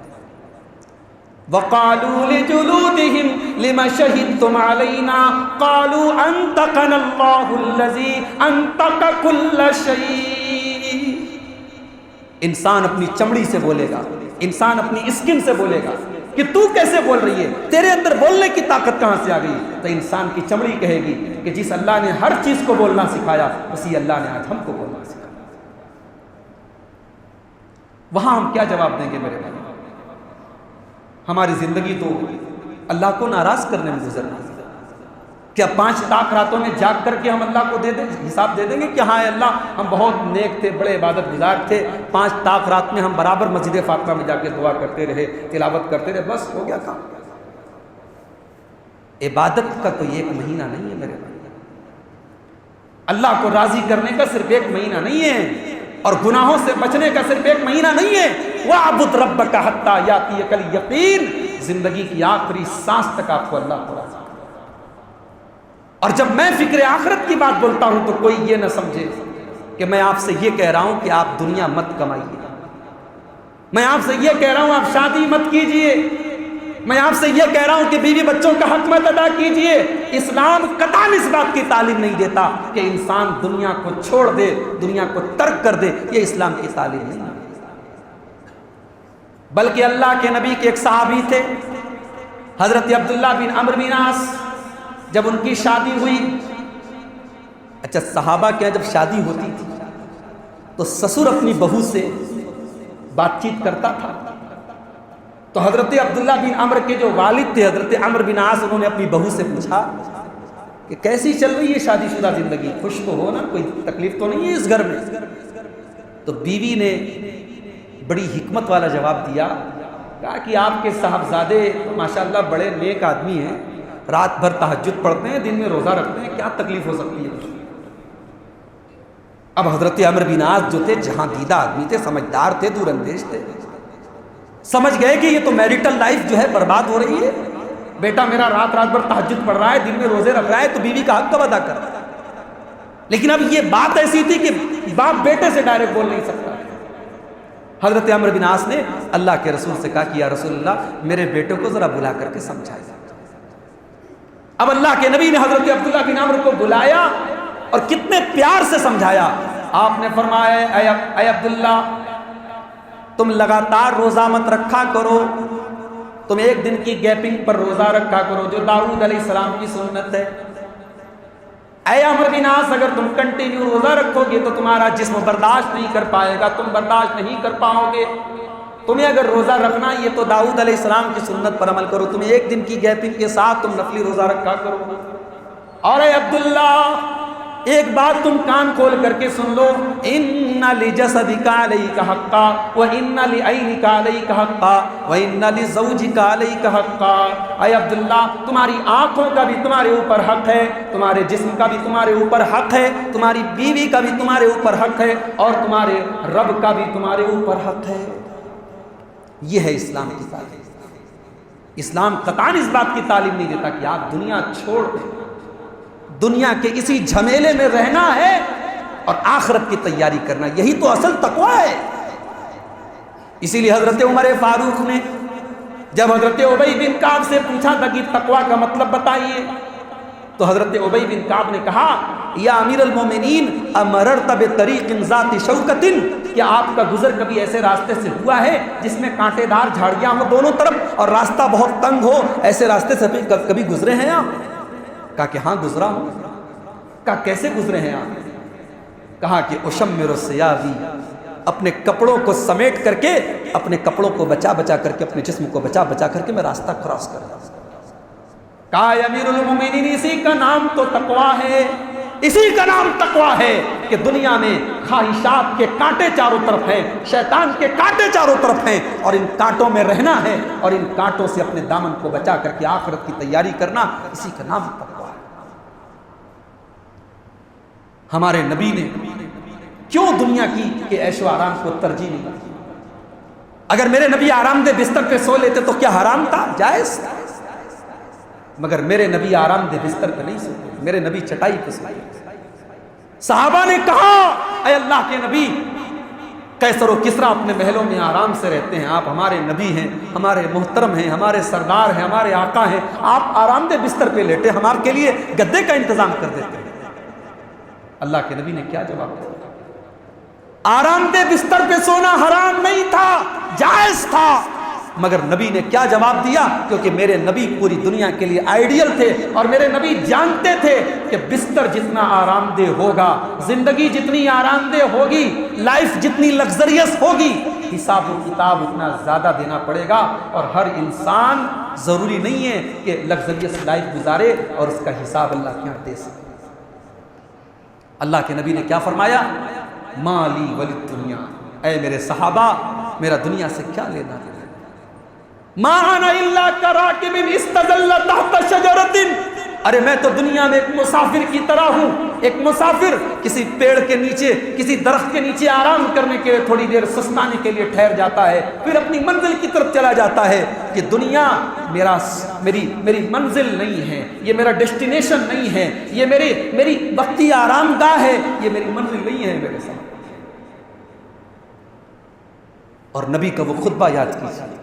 وَقَالُوا لِجُلُودِهِمْ لِمَ شَهِدتُّمْ عَلَيْنَا قَالُوا أَنطَقَنَا اللَّهُ الَّذِي أَنطَقَ كُلَّ شَيْءٍ۔ انسان اپنی چمڑی سے بولے گا، انسان اپنی اسکن سے بولے گا کہ تو کیسے بول رہی ہے، تیرے اندر بولنے کی طاقت کہاں سے آ گئی؟ تو انسان کی چمڑی کہے گی کہ جس اللہ نے ہر چیز کو بولنا سکھایا، اسی اللہ نے آج ہم کو بولنا سکھایا۔ وہاں ہم کیا جواب دیں گے میرے بھائی؟ ہماری زندگی تو اللہ کو ناراض کرنے میں گزر رہی ہے۔ کیا 5 طاق راتوں میں جاگ کر کے ہم اللہ کو دے دیں، حساب دے دیں گے کہ ہاں اللہ ہم بہت نیک تھے، بڑے عبادت گزار تھے، 5 طاق رات میں ہم برابر مسجد فاطمہ میں جا کے دعا کرتے رہے، تلاوت کرتے رہے، بس ہو گیا کام؟ عبادت کا تو 1 مہینہ نہیں ہے میرے بھائی، اللہ کو راضی کرنے کا صرف 1 مہینہ نہیں ہے، اور گناہوں سے بچنے کا صرف 1 مہینہ نہیں ہے۔ وَاعْبُدْ رَبَّكَ حَتَّى يَأْتِيَكَ الْيَقِينُ، زندگی کی آخری سانس تک آپ کو اللہ کو راضی کرنا۔ اور جب میں فکر آخرت کی بات بولتا ہوں تو کوئی یہ نہ سمجھے کہ میں آپ سے یہ کہہ رہا ہوں کہ آپ دنیا مت کمائیے، میں آپ سے یہ کہہ رہا ہوں آپ شادی مت کیجئے، میں آپ سے یہ کہہ رہا ہوں کہ بیوی بچوں کا حق مت ادا کیجئے۔ اسلام قطعاً اس بات کی تعلیم نہیں دیتا کہ انسان دنیا کو چھوڑ دے، دنیا کو ترک کر دے، یہ اسلام کی تعلیم نہیں ہے۔ بلکہ اللہ کے نبی کے ایک صحابی تھے حضرت عبداللہ بن عمرو بن عاص، جب ان کی شادی ہوئی، اچھا صحابہ کے جب شادی ہوتی تھی تو سسر اپنی بہو سے بات چیت کرتا تھا. تو حضرت عبداللہ بن عمر کے جو والد تھے حضرت عمر بن عاص، انہوں نے اپنی بہو سے پوچھا کہ کیسی چل رہی ہے شادی شدہ زندگی، خوش تو ہو نا، کوئی تکلیف تو نہیں ہے اس گھر میں؟ تو بیوی نے بڑی حکمت والا جواب دیا، کہا کہ آپ کے صاحبزادے ماشاءاللہ بڑے نیک آدمی ہیں، رات بھر تہجد پڑھتے ہیں، دن میں روزہ رکھتے ہیں، کیا تکلیف ہو سکتی ہے؟ اب حضرت عمر بن عاص جو تھے جہاں دیدہ آدمی تھے، سمجھدار تھے، دور اندیش تھے، سمجھ گئے کہ یہ تو میریٹل لائف جو ہے برباد ہو رہی ہے. بیٹا میرا رات بھر تہجد پڑھ رہا ہے، دن میں روزے رکھ رہا ہے، تو بیوی کا حق کب ادا کر رہا ہے؟ لیکن اب یہ بات ایسی تھی کہ باپ بیٹے سے ڈائریکٹ بول نہیں سکتا. حضرت عمر بن عاص نے اللہ کے رسول سے کہا کہ یا رسول اللہ میرے بیٹے کو ذرا بلا کر کے سمجھائے. اب اللہ کے نبی نے حضرت عبداللہ بن عمر کو بلایا اور کتنے پیار سے سمجھایا. آپ نے فرمایا اے عبداللہ، تم لگاتار روزہ مت رکھا کرو، تم ایک دن کی گیپنگ پر روزہ رکھا کرو جو داؤد علیہ السلام کی سنت ہے. اے عمر بن عاص، اگر تم کنٹینیو روزہ رکھو گے تو تمہارا جسم برداشت نہیں کر پائے گا، تم برداشت نہیں کر پاؤ گے. تمہیں اگر روزہ رکھنا یہ تو داؤد علیہ السلام کی سنت پر عمل کرو، تمہیں ایک دن کی گیپنگ کے ساتھ تم نفلی روزہ رکھا کرو. اور اے عبداللہ ایک بات تم کان کھول کر کے سن لو، ان لجسدک علیک حقا وان لعینک علیک حقا وان لزوجک علیک حقا. اے عبداللہ تمہاری آنکھوں کا بھی تمہارے اوپر حق ہے، تمہارے جسم کا بھی تمہارے اوپر حق ہے، تمہاری بیوی کا بھی تمہارے اوپر حق ہے، اور تمہارے رب کا بھی تمہارے اوپر حق ہے. یہ ہے اسلام کی تعلیم. اسلام قطعاً اس بات کی تعلیم نہیں دیتا کہ آپ دنیا چھوڑ دیں، دنیا کے اسی جھمیلے میں رہنا ہے اور آخرت کی تیاری کرنا، یہی تو اصل تقویٰ ہے. اسی لیے حضرت عمر فاروق نے جب حضرت ابی بن کعب سے پوچھا تھا کہ تقویٰ کا مطلب بتائیے، تو حضرت ابی بن کعب نے کہا یا امیر المومنین امررت بطریق ذات شوکۃ، کہ آپ کا گزر کبھی ایسے راستے سے ہوا ہے جس میں کانٹے دار جھاڑیاں ہوں دونوں طرف اور راستہ بہت تنگ ہو، ایسے راستے سے کبھی گزرے ہیں آپ؟ کہا کہ ہاں گزرا ہوں. کہا کیسے گزرے ہیں آپ؟ کہا کہ اشمر ثیابی، اپنے کپڑوں کو سمیٹ کر کے، اپنے کپڑوں کو بچا بچا کر کے، اپنے جسم کو بچا بچا کر کے میں راستہ کراس کر رہا ہوں. کہا امیر المومنین اسی کا نام تو تقویٰ ہے، اسی کا نام تقویٰ ہے کہ دنیا میں خواہشات کے کانٹے چاروں طرف ہیں، شیطان کے کانٹے چاروں طرف ہیں، اور ان کانٹوں میں رہنا ہے اور ان کانٹوں سے اپنے دامن کو بچا کر کے آخرت کی تیاری کرنا، اسی کا نام تقویٰ ہے. ہمارے نبی نے کیوں دنیا کے عیش و آرام کو ترجیح نہیں دی؟ اگر میرے نبی آرام دہ بستر پہ سو لیتے تو کیا حرام تھا؟ جائز تھا. مگر میرے نبی آرام دہ بستر پہ نہیں سوتے، میرے نبی چٹائی پہ سوتے. صحابہ نے کہا اے اللہ کے نبی، قیصر و کسریٰ اپنے محلوں میں آرام سے رہتے ہیں، آپ ہمارے نبی ہیں، ہمارے محترم ہیں، ہمارے سردار ہیں، ہمارے آقا ہیں، آپ آرام دہ بستر پہ لیٹے، ہم آپ کے لیے گدے کا انتظام کر دیتے ہیں. اللہ کے نبی نے کیا جواب دیا؟ آرام دہ بستر پہ سونا حرام نہیں تھا، جائز تھا. مگر نبی نے کیا جواب دیا؟ کیونکہ میرے نبی پوری دنیا کے لیے آئیڈیل تھے، اور میرے نبی جانتے تھے کہ بستر جتنا آرام دہ ہوگا، زندگی جتنی آرام دہ ہوگی، لائف جتنی لگزریس ہوگی، حساب و کتاب اتنا زیادہ دینا پڑے گا. اور ہر انسان ضروری نہیں ہے کہ لگزریس لائف گزارے اور اس کا حساب اللہ کے یہاں دے سکے. اللہ کے نبی نے کیا فرمایا؟ مالی ولی دنیا، اے میرے صحابہ میرا دنیا سے کیا لینا دینا؟ ما انا الا کراکب استظل تحت شجرۃ، ارے میں تو دنیا میں ایک مسافر کی طرح ہوں. ایک مسافر کسی پیڑ کے نیچے، کسی درخت کے نیچے آرام کرنے کے لیے تھوڑی دیر سستانے کے لیے ٹھہر جاتا ہے، پھر اپنی منزل کی طرف چلا جاتا ہے. کہ دنیا میری منزل نہیں ہے، یہ میرا ڈیسٹینیشن نہیں ہے، یہ میری وقتی آرام گاہ ہے، یہ میری منزل نہیں ہے میرے ساتھ. اور نبی کا وہ خطبہ یاد کیجیے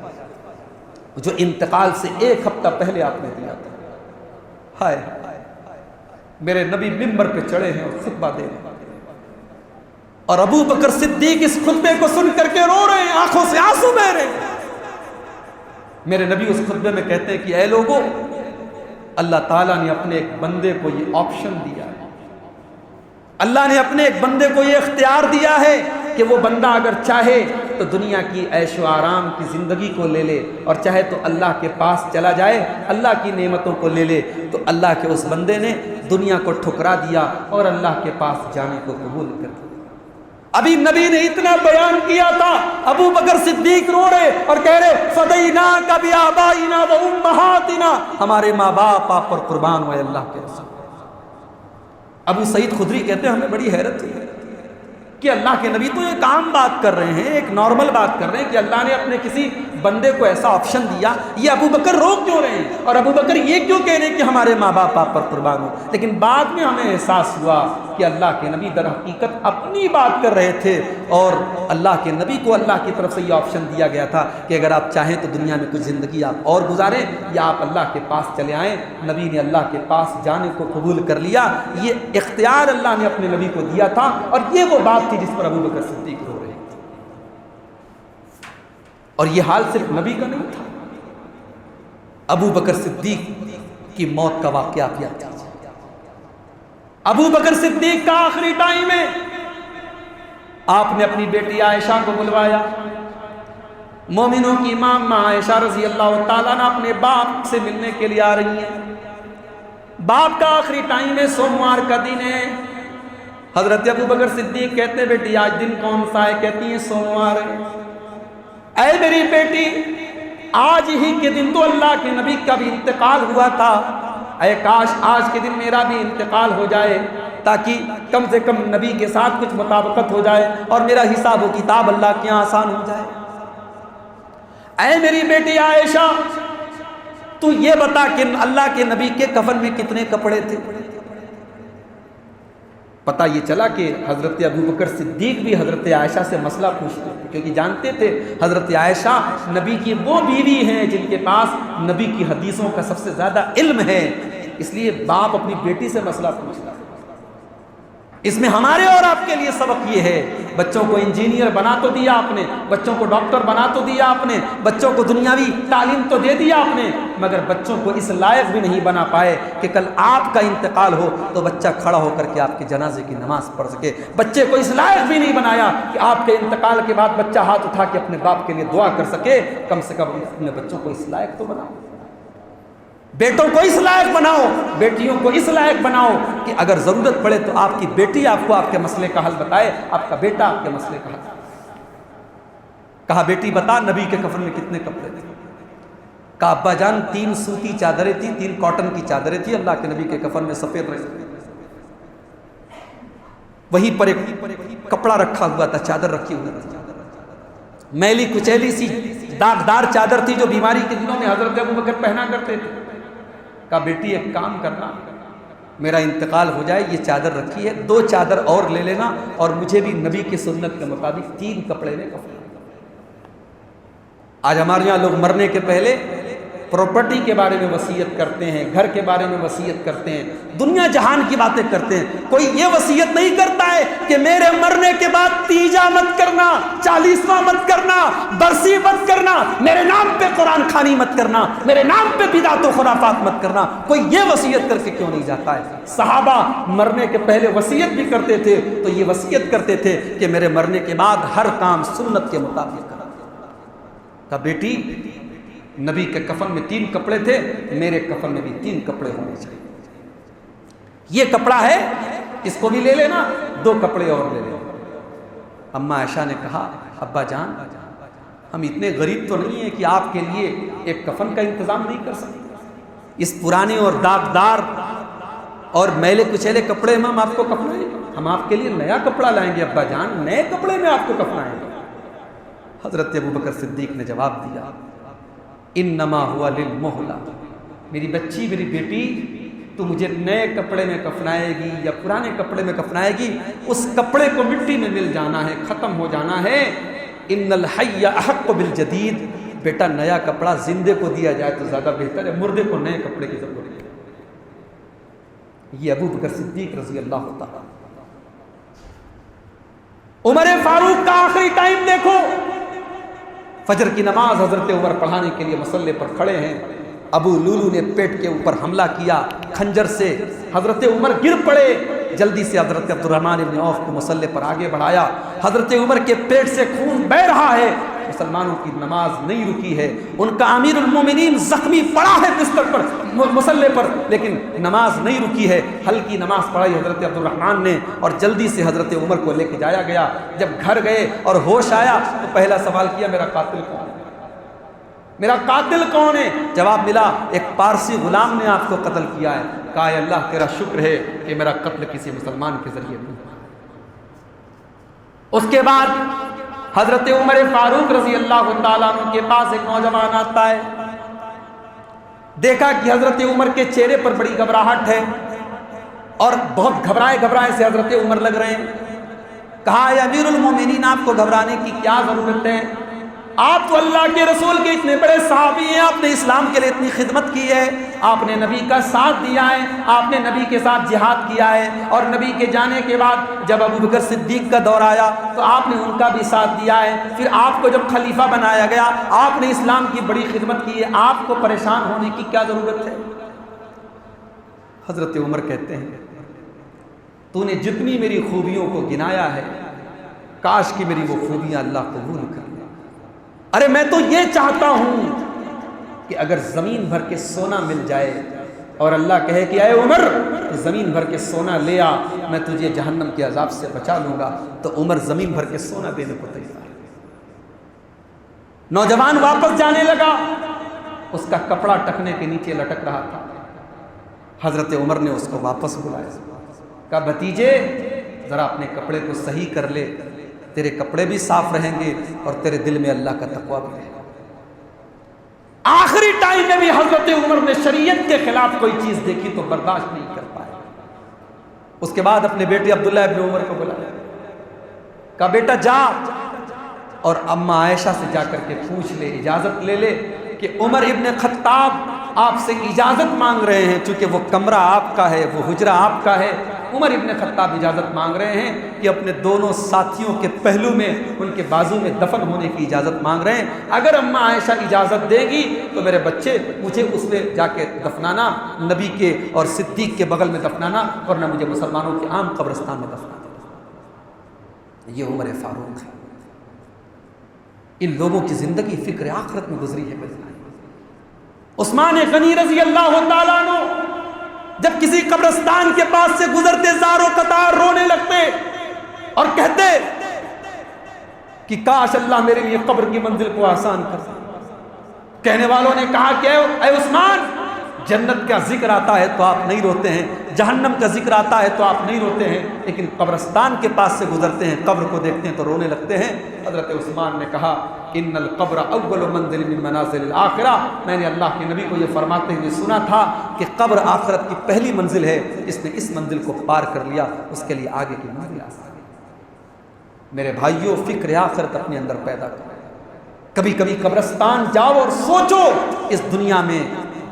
جو انتقال سے ایک ہفتہ پہلے آپ نے دیا تھا. ہائے میرے نبی ممبر پہ چڑھے ہیں اور خطبہ دے رہے ہیں، اور ابو بکر صدیق اس خطبے کو سن کر کے رو رہے ہیں، آنکھوں سے آنسو بہہ رہے ہیں. میرے نبی اس خطبے میں کہتے ہیں کہ اے لوگوں، اللہ تعالیٰ نے اپنے ایک بندے کو یہ آپشن دیا ہے، اللہ نے اپنے ایک بندے کو یہ اختیار دیا ہے کہ وہ بندہ اگر چاہے تو دنیا کی عیش و آرام کی زندگی کو لے لے اور چاہے تو اللہ کے پاس چلا جائے، اللہ کی نعمتوں کو لے لے، تو اللہ کے اس بندے نے دنیا کو ٹھکرا دیا اور اللہ کے پاس جانے کو قبول کر دیا۔ ابھی نبی نے اتنا بیان کیا تھا، ابو بکر صدیق رو رہے اور کہہ رہے فدیناک بآبائنا و امہاتنا، ہمارے ماں باپ آپ پر قربان ہوئے اللہ کے رسول۔ ابو سعید خدری کہتے ہیں ہمیں بڑی حیرت ہوئی کہ اللہ کے نبی تو ایک عام بات کر رہے ہیں، ایک نارمل بات کر رہے ہیں کہ اللہ نے اپنے کسی بندے کو ایسا آپشن دیا، یہ ابو بکر رو کیوں رہے ہیں اور ابو بکر یہ کیوں کہہ رہے ہیں کہ ہمارے ماں باپ آپ پر قربان ہو؟ لیکن بعد میں ہمیں احساس ہوا کہ اللہ کے نبی در حقیقت اپنی بات کر رہے تھے اور اللہ کے نبی کو اللہ کی طرف سے یہ آپشن دیا گیا تھا کہ اگر آپ چاہیں تو دنیا میں کچھ زندگی آپ اور گزاریں یا آپ اللہ کے پاس چلے آئیں۔ نبی نے اللہ کے پاس جانے کو قبول کر لیا، یہ اختیار اللہ نے اپنے نبی کو دیا تھا، اور یہ وہ بات تھی جس پر ابو بکر صدیق رو رہے تھے۔ اور یہ حال صرف نبی کا نہیں تھا، ابو بکر صدیق کی موت کا واقعہ آپ یاد کیجیے۔ ابو بکر صدیق کا آخری ٹائم ہے، آپ نے اپنی بیٹی عائشہ کو بلوایا، مومنوں کی ماں عائشہ رضی اللہ تعالیٰ عنہ اپنے باپ سے ملنے کے لیے آ رہی ہیں۔ باپ کا آخری ٹائم ہے، سوموار کا دن ہے۔ حضرت ابو بکر صدیق کہتے ہیں بیٹی آج دن کون سا ہے؟ کہتی ہیں سوموار ہے۔ اے میری بیٹی، آج ہی کے دن تو اللہ کے نبی کا بھی انتقال ہوا تھا، اے کاش آج کے دن میرا بھی انتقال ہو جائے تاکہ کم سے کم نبی کے ساتھ کچھ مطابقت ہو جائے اور میرا حساب و کتاب اللہ کے یہاں آسان ہو جائے۔ اے میری بیٹی عائشہ، تو یہ بتا کہ اللہ کے نبی کے کفن میں کتنے کپڑے تھے؟ پتہ یہ چلا کہ حضرت ابو بکر صدیق بھی حضرت عائشہ سے مسئلہ پوچھتے تھے، کیونکہ جانتے تھے حضرت عائشہ نبی کی وہ بیوی ہیں جن کے پاس نبی کی حدیثوں کا سب سے زیادہ علم ہے، اس لیے باپ اپنی بیٹی سے مسئلہ پوچھتا ہے۔ اس میں ہمارے اور آپ کے لیے سبق یہ ہے، بچوں کو انجینئر بنا تو دیا آپ نے، بچوں کو ڈاکٹر بنا تو دیا آپ نے، بچوں کو دنیاوی تعلیم تو دے دیا آپ نے، مگر بچوں کو اس لائق بھی نہیں بنا پائے کہ کل آپ کا انتقال ہو تو بچہ کھڑا ہو کر کے آپ کے جنازے کی نماز پڑھ سکے۔ بچے کو اس لائق بھی نہیں بنایا کہ آپ کے انتقال کے بعد بچہ ہاتھ اٹھا کے اپنے باپ کے لیے دعا کر سکے۔ کم سے کم اپنے بچوں کو اس لائق تو بناؤ، بیٹوں کو اس لائق بناؤ، بیٹیوں کو اس لائق بناؤ کہ اگر ضرورت پڑے تو آپ کی بیٹی آپ کو آپ کے مسئلے کا حل بتائے، آپ کا بیٹا آپ کے مسئلے کا حل۔ کہا بیٹی بتا نبی کے کفن میں کتنے کپڑے تھے؟ کہا ابا جان 3 سوتی چادریں تھیں، 3 کاٹن کی چادریں تھیں، اللہ کے نبی کے کفن میں سفید رہے، وہیں پر ایک کپڑا رکھا ہوا تھا، چادر رکھی ہوئی تھی، میلی کچیلی سی داغدار چادر تھی جو بیماری کے دنوں میں حضرت ابو بکر پہنا کرتے تھے۔ کہا بیٹی ایک کام کرنا، میرا انتقال ہو جائے یہ چادر رکھی ہے، 2 چادر اور لے لینا اور مجھے بھی نبی کی سنت کے مطابق 3 کپڑے میں کفن۔ آج ہمارے یہاں لوگ مرنے کے پہلے پراپرٹی کے بارے میں وصیت کرتے ہیں، گھر کے بارے میں وصیت کرتے ہیں، دنیا جہان کی باتیں کرتے ہیں، کوئی یہ وصیت نہیں کرتا ہے کہ میرے مرنے کے بعد تیجا مت کرنا، 40واں مت کرنا، برسی مت کرنا، میرے نام پہ قرآن خوانی مت کرنا، میرے نام پہ بدعت و خرافات مت کرنا۔ کوئی یہ وصیت کر کے کیوں نہیں جاتا ہے؟ صحابہ مرنے کے پہلے وصیت بھی کرتے تھے تو یہ وصیت کرتے تھے کہ میرے مرنے کے بعد ہر کام سنت کے مطابق کرنا۔ کہا بیٹی نبی کے کفن میں 3 کپڑے تھے، میرے کفن میں بھی 3 کپڑے ہونے چاہیے، یہ کپڑا ہے اس کو بھی لے لینا، 2 کپڑے اور لے لینا۔ اماں عائشہ نے کہا ابا جان ہم اتنے غریب تو نہیں ہیں کہ آپ کے لیے ایک کفن کا انتظام نہیں کر سکتے، اس پرانے اور داغدار اور میلے کچیلے کپڑے میں ہم آپ کو کفنائیں گے، ہم آپ کے لیے نیا کپڑا لائیں گے ابا جان، نئے کپڑے میں آپ کو کفنائیں گے۔ حضرت ابو بکر صدیق نے جواب دیا انما ہوا للمہلہ، میری بچی میری بیٹی تو مجھے نئے کپڑے میں کفنائے گی یا پرانے کپڑے میں کفنائے گی، اس کپڑے کو مٹی میں مل جانا ہے، ختم ہو جانا ہے۔ ان الحی احق بالجدید، بیٹا نیا کپڑا زندے کو دیا جائے تو زیادہ بہتر ہے، مردے کو نئے کپڑے کی ضرورت ہے۔ یہ ابو بکر صدیق رضی اللہ تعالیٰ۔ عمر فاروق کا آخری ٹائم دیکھو، فجر کی نماز حضرت عمر پڑھانے کے لیے مصلے پر کھڑے ہیں، ابو لولو نے پیٹ کے اوپر حملہ کیا کھنجر سے، حضرت عمر گر پڑے، جلدی سے حضرت عبدالرحمن ابن عوف کو مصلی پر آگے بڑھایا. حضرت عمر کے پیٹ سے خون بہہ رہا ہے, مسلمانوں کی نماز نہیں رکی ہے, ان کا امیر المومنین زخمی پڑا ہے بستر پر مصلی پر, لیکن نماز نہیں رکی ہے. ہلکی نماز پڑھائی حضرت عبدالرحمن نے اور جلدی سے حضرت عمر کو لے کے جایا گیا. جب گھر گئے اور ہوش آیا تو پہلا سوال کیا, میرا قاتل کون ہے, میرا قاتل کون ہے؟ جواب ملا, ایک پارسی غلام نے آپ کو قتل کیا ہے. کہا اے اللہ تیرا شکر ہے کہ میرا قتل کسی مسلمان کے ذریعے نہیں. اس کے بعد حضرت عمر فاروق رضی اللہ تعالیٰ عنہ کے پاس ایک نوجوان آتا ہے. دیکھا کہ حضرت عمر کے چہرے پر بڑی گھبراہٹ ہے اور بہت گھبرائے سے حضرت عمر لگ رہے ہیں. کہا اے امیر المومنین, آپ کو گھبرانے کی کیا ضرورت ہے؟ آپ تو اللہ کے رسول کے اتنے بڑے صحابی ہیں, آپ نے اسلام کے لیے اتنی خدمت کی ہے, آپ نے نبی کا ساتھ دیا ہے, آپ نے نبی کے ساتھ جہاد کیا ہے, اور نبی کے جانے کے بعد جب ابو بکر صدیق کا دور آیا تو آپ نے ان کا بھی ساتھ دیا ہے. پھر آپ کو جب خلیفہ بنایا گیا آپ نے اسلام کی بڑی خدمت کی ہے, آپ کو پریشان ہونے کی کیا ضرورت ہے؟ حضرت عمر کہتے ہیں, تو نے جتنی میری خوبیوں کو گنایا ہے, کاش کہ میری وہ خوبیاں اللہ قبول کر. ارے میں تو یہ چاہتا ہوں کہ اگر زمین بھر کے سونا مل جائے اور اللہ کہے کہ اے عمر تو زمین بھر کے سونا لے آ, میں تجھے جہنم کے عذاب سے بچا لوں گا, تو عمر زمین بھر کے سونا دینے کو تیار. نوجوان واپس جانے لگا, اس کا کپڑا ٹکنے کے نیچے لٹک رہا تھا. حضرت عمر نے اس کو واپس بلایا, کہا بھتیجے ذرا اپنے کپڑے کو صحیح کر لے, تیرے کپڑے بھی صاف رہیں گے اور تیرے دل میں اللہ کا تقویٰ بھی رہے گا. آخری ٹائم میں بھی حضرت عمر نے شریعت کے خلاف کوئی چیز دیکھی تو برداشت نہیں کر پائے. اس کے بعد اپنے بیٹے عبداللہ ابن عمر کو بلایا, کہا بیٹا جا اور اماں عائشہ سے جا کر کے پوچھ لے, اجازت لے لے کہ عمر ابن خطاب آپ سے اجازت مانگ رہے ہیں, چونکہ وہ کمرہ آپ کا ہے, وہ حجرہ آپ کا ہے. عمر ابن خطاب اجازت مانگ رہے ہیں کہ اپنے دونوں ساتھیوں کے پہلو میں, ان کے بازو میں دفن ہونے کی اجازت مانگ رہے ہیں. اگر اماں عائشہ اجازت دے گی تو میرے بچے مجھے اس میں جا کے دفنانا, نبی کے اور صدیق کے بغل میں دفنانا, ورنہ مجھے مسلمانوں کے عام قبرستان میں دفنانا. یہ عمر فاروق ہے. ان لوگوں کی زندگی فکر آخرت میں گزری ہے. عثمان غنی رضی اللہ تعالیٰ عنہ جب کسی قبرستان کے پاس سے گزرتے زار و قطار رونے لگتے اور کہتے کہ کاش اللہ میرے لیے قبر کی منزل کو آسان کر. کہنے والوں نے کہا کہ اے عثمان, جنت کا ذکر آتا ہے تو آپ نہیں روتے ہیں, جہنم کا ذکر آتا ہے تو آپ نہیں روتے ہیں, لیکن قبرستان کے پاس سے گزرتے ہیں, قبر کو دیکھتے ہیں تو رونے لگتے ہیں. حضرت عثمان نے کہا ان القبر اول منزل من منازل الآخرہ, میں نے اللہ کے نبی کو یہ فرماتے ہوئے سنا تھا کہ قبر آخرت کی پہلی منزل ہے, جس نے اس منزل کو پار کر لیا اس کے لیے آگے کی منزل آسان ہے. میرے بھائیوں, فکر آخرت اپنے اندر پیدا کرو. کبھی کبھی قبرستان جاؤ اور سوچو اس دنیا میں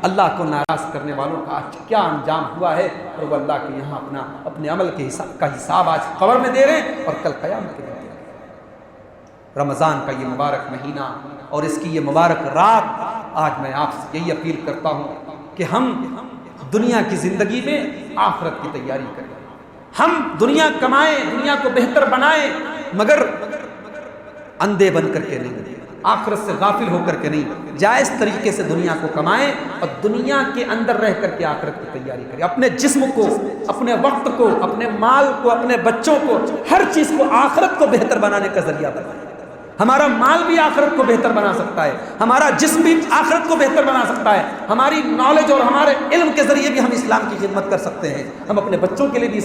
اللہ کو ناراض کرنے والوں کا آج کیا انجام ہوا ہے, اور وہ اللہ کے یہاں اپنے عمل کے حساب آج قبر میں دے رہے ہیں اور کل قیامت کے دن. رمضان کا یہ مبارک مہینہ اور اس کی یہ مبارک رات, آج میں آپ سے یہی اپیل کرتا ہوں کہ ہم دنیا کی زندگی میں آخرت کی تیاری کریں. ہم دنیا کمائیں, دنیا کو بہتر بنائیں, مگر اندھے بن کر کے نہیں, آخرت سے غافل ہو کر کے نہیں. جائز طریقے سے دنیا کو کمائیں اور دنیا کے اندر رہ کر کے آخرت کی تیاری کریں. اپنے جسم کو, اپنے وقت کو, اپنے مال کو, اپنے بچوں کو, ہر چیز کو آخرت کو بہتر بنانے کا ذریعہ بنائیں. ہمارا مال بھی آخرت کو بہتر بنا سکتا ہے, ہمارا جسم بھی آخرت کو بہتر بنا سکتا ہے, ہماری نالج اور ہمارے علم کے ذریعے بھی ہم اسلام کی خدمت کر سکتے ہیں, ہم اپنے بچوں کے لیے بھی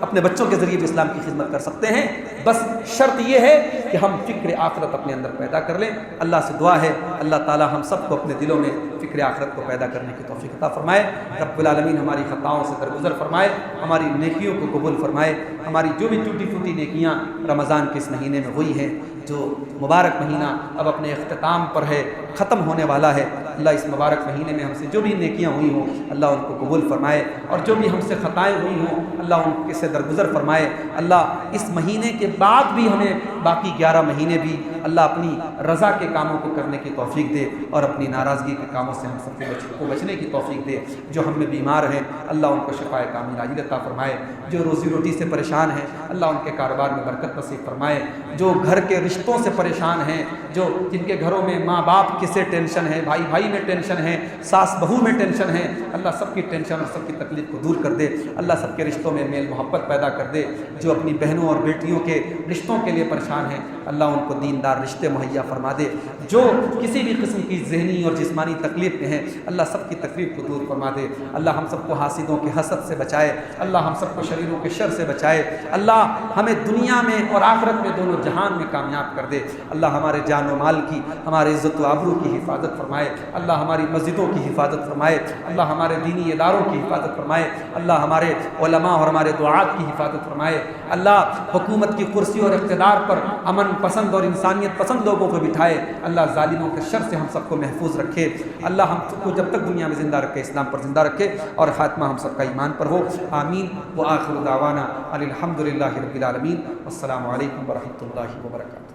اپنے بچوں کے ذریعے بھی اسلام کی خدمت کر سکتے ہیں. بس شرط یہ ہے کہ ہم فکر آخرت اپنے اندر پیدا کر لیں. اللہ سے دعا ہے اللہ تعالی ہم سب کو اپنے دلوں میں فکر آخرت کو پیدا کرنے کی توفیق عطا فرمائے. رب العالمین ہماری خطاؤں سے درگزر فرمائے, ہماری نیکیوں کو قبول فرمائے. ہماری جو بھی ٹوٹی پھوٹی نیکیاں رمضان کے اس مہینے میں ہوئی ہیں, جو مبارک مہینہ اب اپنے اختتام پر ہے, ختم ہونے والا ہے۔ اللہ اس مبارک مہینے میں ہم سے جو بھی نیکیاں ہوئی ہوں اللہ ان کو قبول فرمائے، اور جو بھی ہم سے خطائیں ہوئی ہوں اللہ ان کے سے درگزر فرمائے۔ اللہ اس مہینے کے بعد بھی ہمیں باقی 11 مہینے بھی اللہ اپنی رضا کے کاموں کو کرنے کی توفیق دے، اور اپنی ناراضگی کے کاموں سے ہم سب کو بچنے کی توفیق دے۔ جو ہم میں بیمار ہیں اللہ ان کو شفائے کامل عاجل عطا فرمائے، جو روزی روٹی سے پریشان ہیں اللہ ان کے کاروبار میں برکت نصیب فرمائے، جو گھر کے رشتوں سے پریشان ہیں، جو جن کے گھروں میں ماں باپ کسے ٹینشن ہے، بھائی بھائی میں ٹینشن ہے، ساس بہو میں ٹینشن ہے، اللہ سب کی ٹینشن اور سب کی تکلیف کو دور کر دے۔ اللہ سب کے رشتوں میں میل محبت پیدا کر دے۔ جو اپنی بہنوں اور بیٹیوں کے رشتوں کے لیے پریشان ہیں اللہ ان کو دیندار رشتے مہیا فرما دے۔ جو کسی بھی قسم کی ذہنی اور جسمانی تکلیف میں ہیں اللہ سب کی تکلیف کو دور فرما دے۔ اللہ ہم سب کو حاسدوں کے حسد سے بچائے، اللہ ہم سب کو شریروں کے شر سے بچائے، اللہ ہمیں دنیا میں اور آخرت میں دونوں جہان میں کامیاب کر دے۔ اللہ ہمارے جان و مال کی، ہمارے عزت و آبرو کی حفاظت فرمائے، اللہ ہماری مسجدوں کی حفاظت فرمائے، اللہ ہمارے دینی اداروں کی حفاظت فرمائے، اللہ ہمارے علماء اور ہمارے دعات کی حفاظت فرمائے۔ اللہ حکومت کی کرسی اور اقتدار پر امن پسند اور انسانیت پسند لوگوں کو بٹھائے، اللہ ظالموں کے شر سے ہم سب کو محفوظ رکھے۔ اللہ ہم سب کو جب تک دنیا میں زندہ رکھے اسلام پر زندہ رکھے، اور خاتمہ ہم سب کا ایمان پر ہو، آمین۔ وآخر دعوانا الحمد للہ رب العالمین، السلام علیکم ورحمۃ اللہ وبرکاتہ۔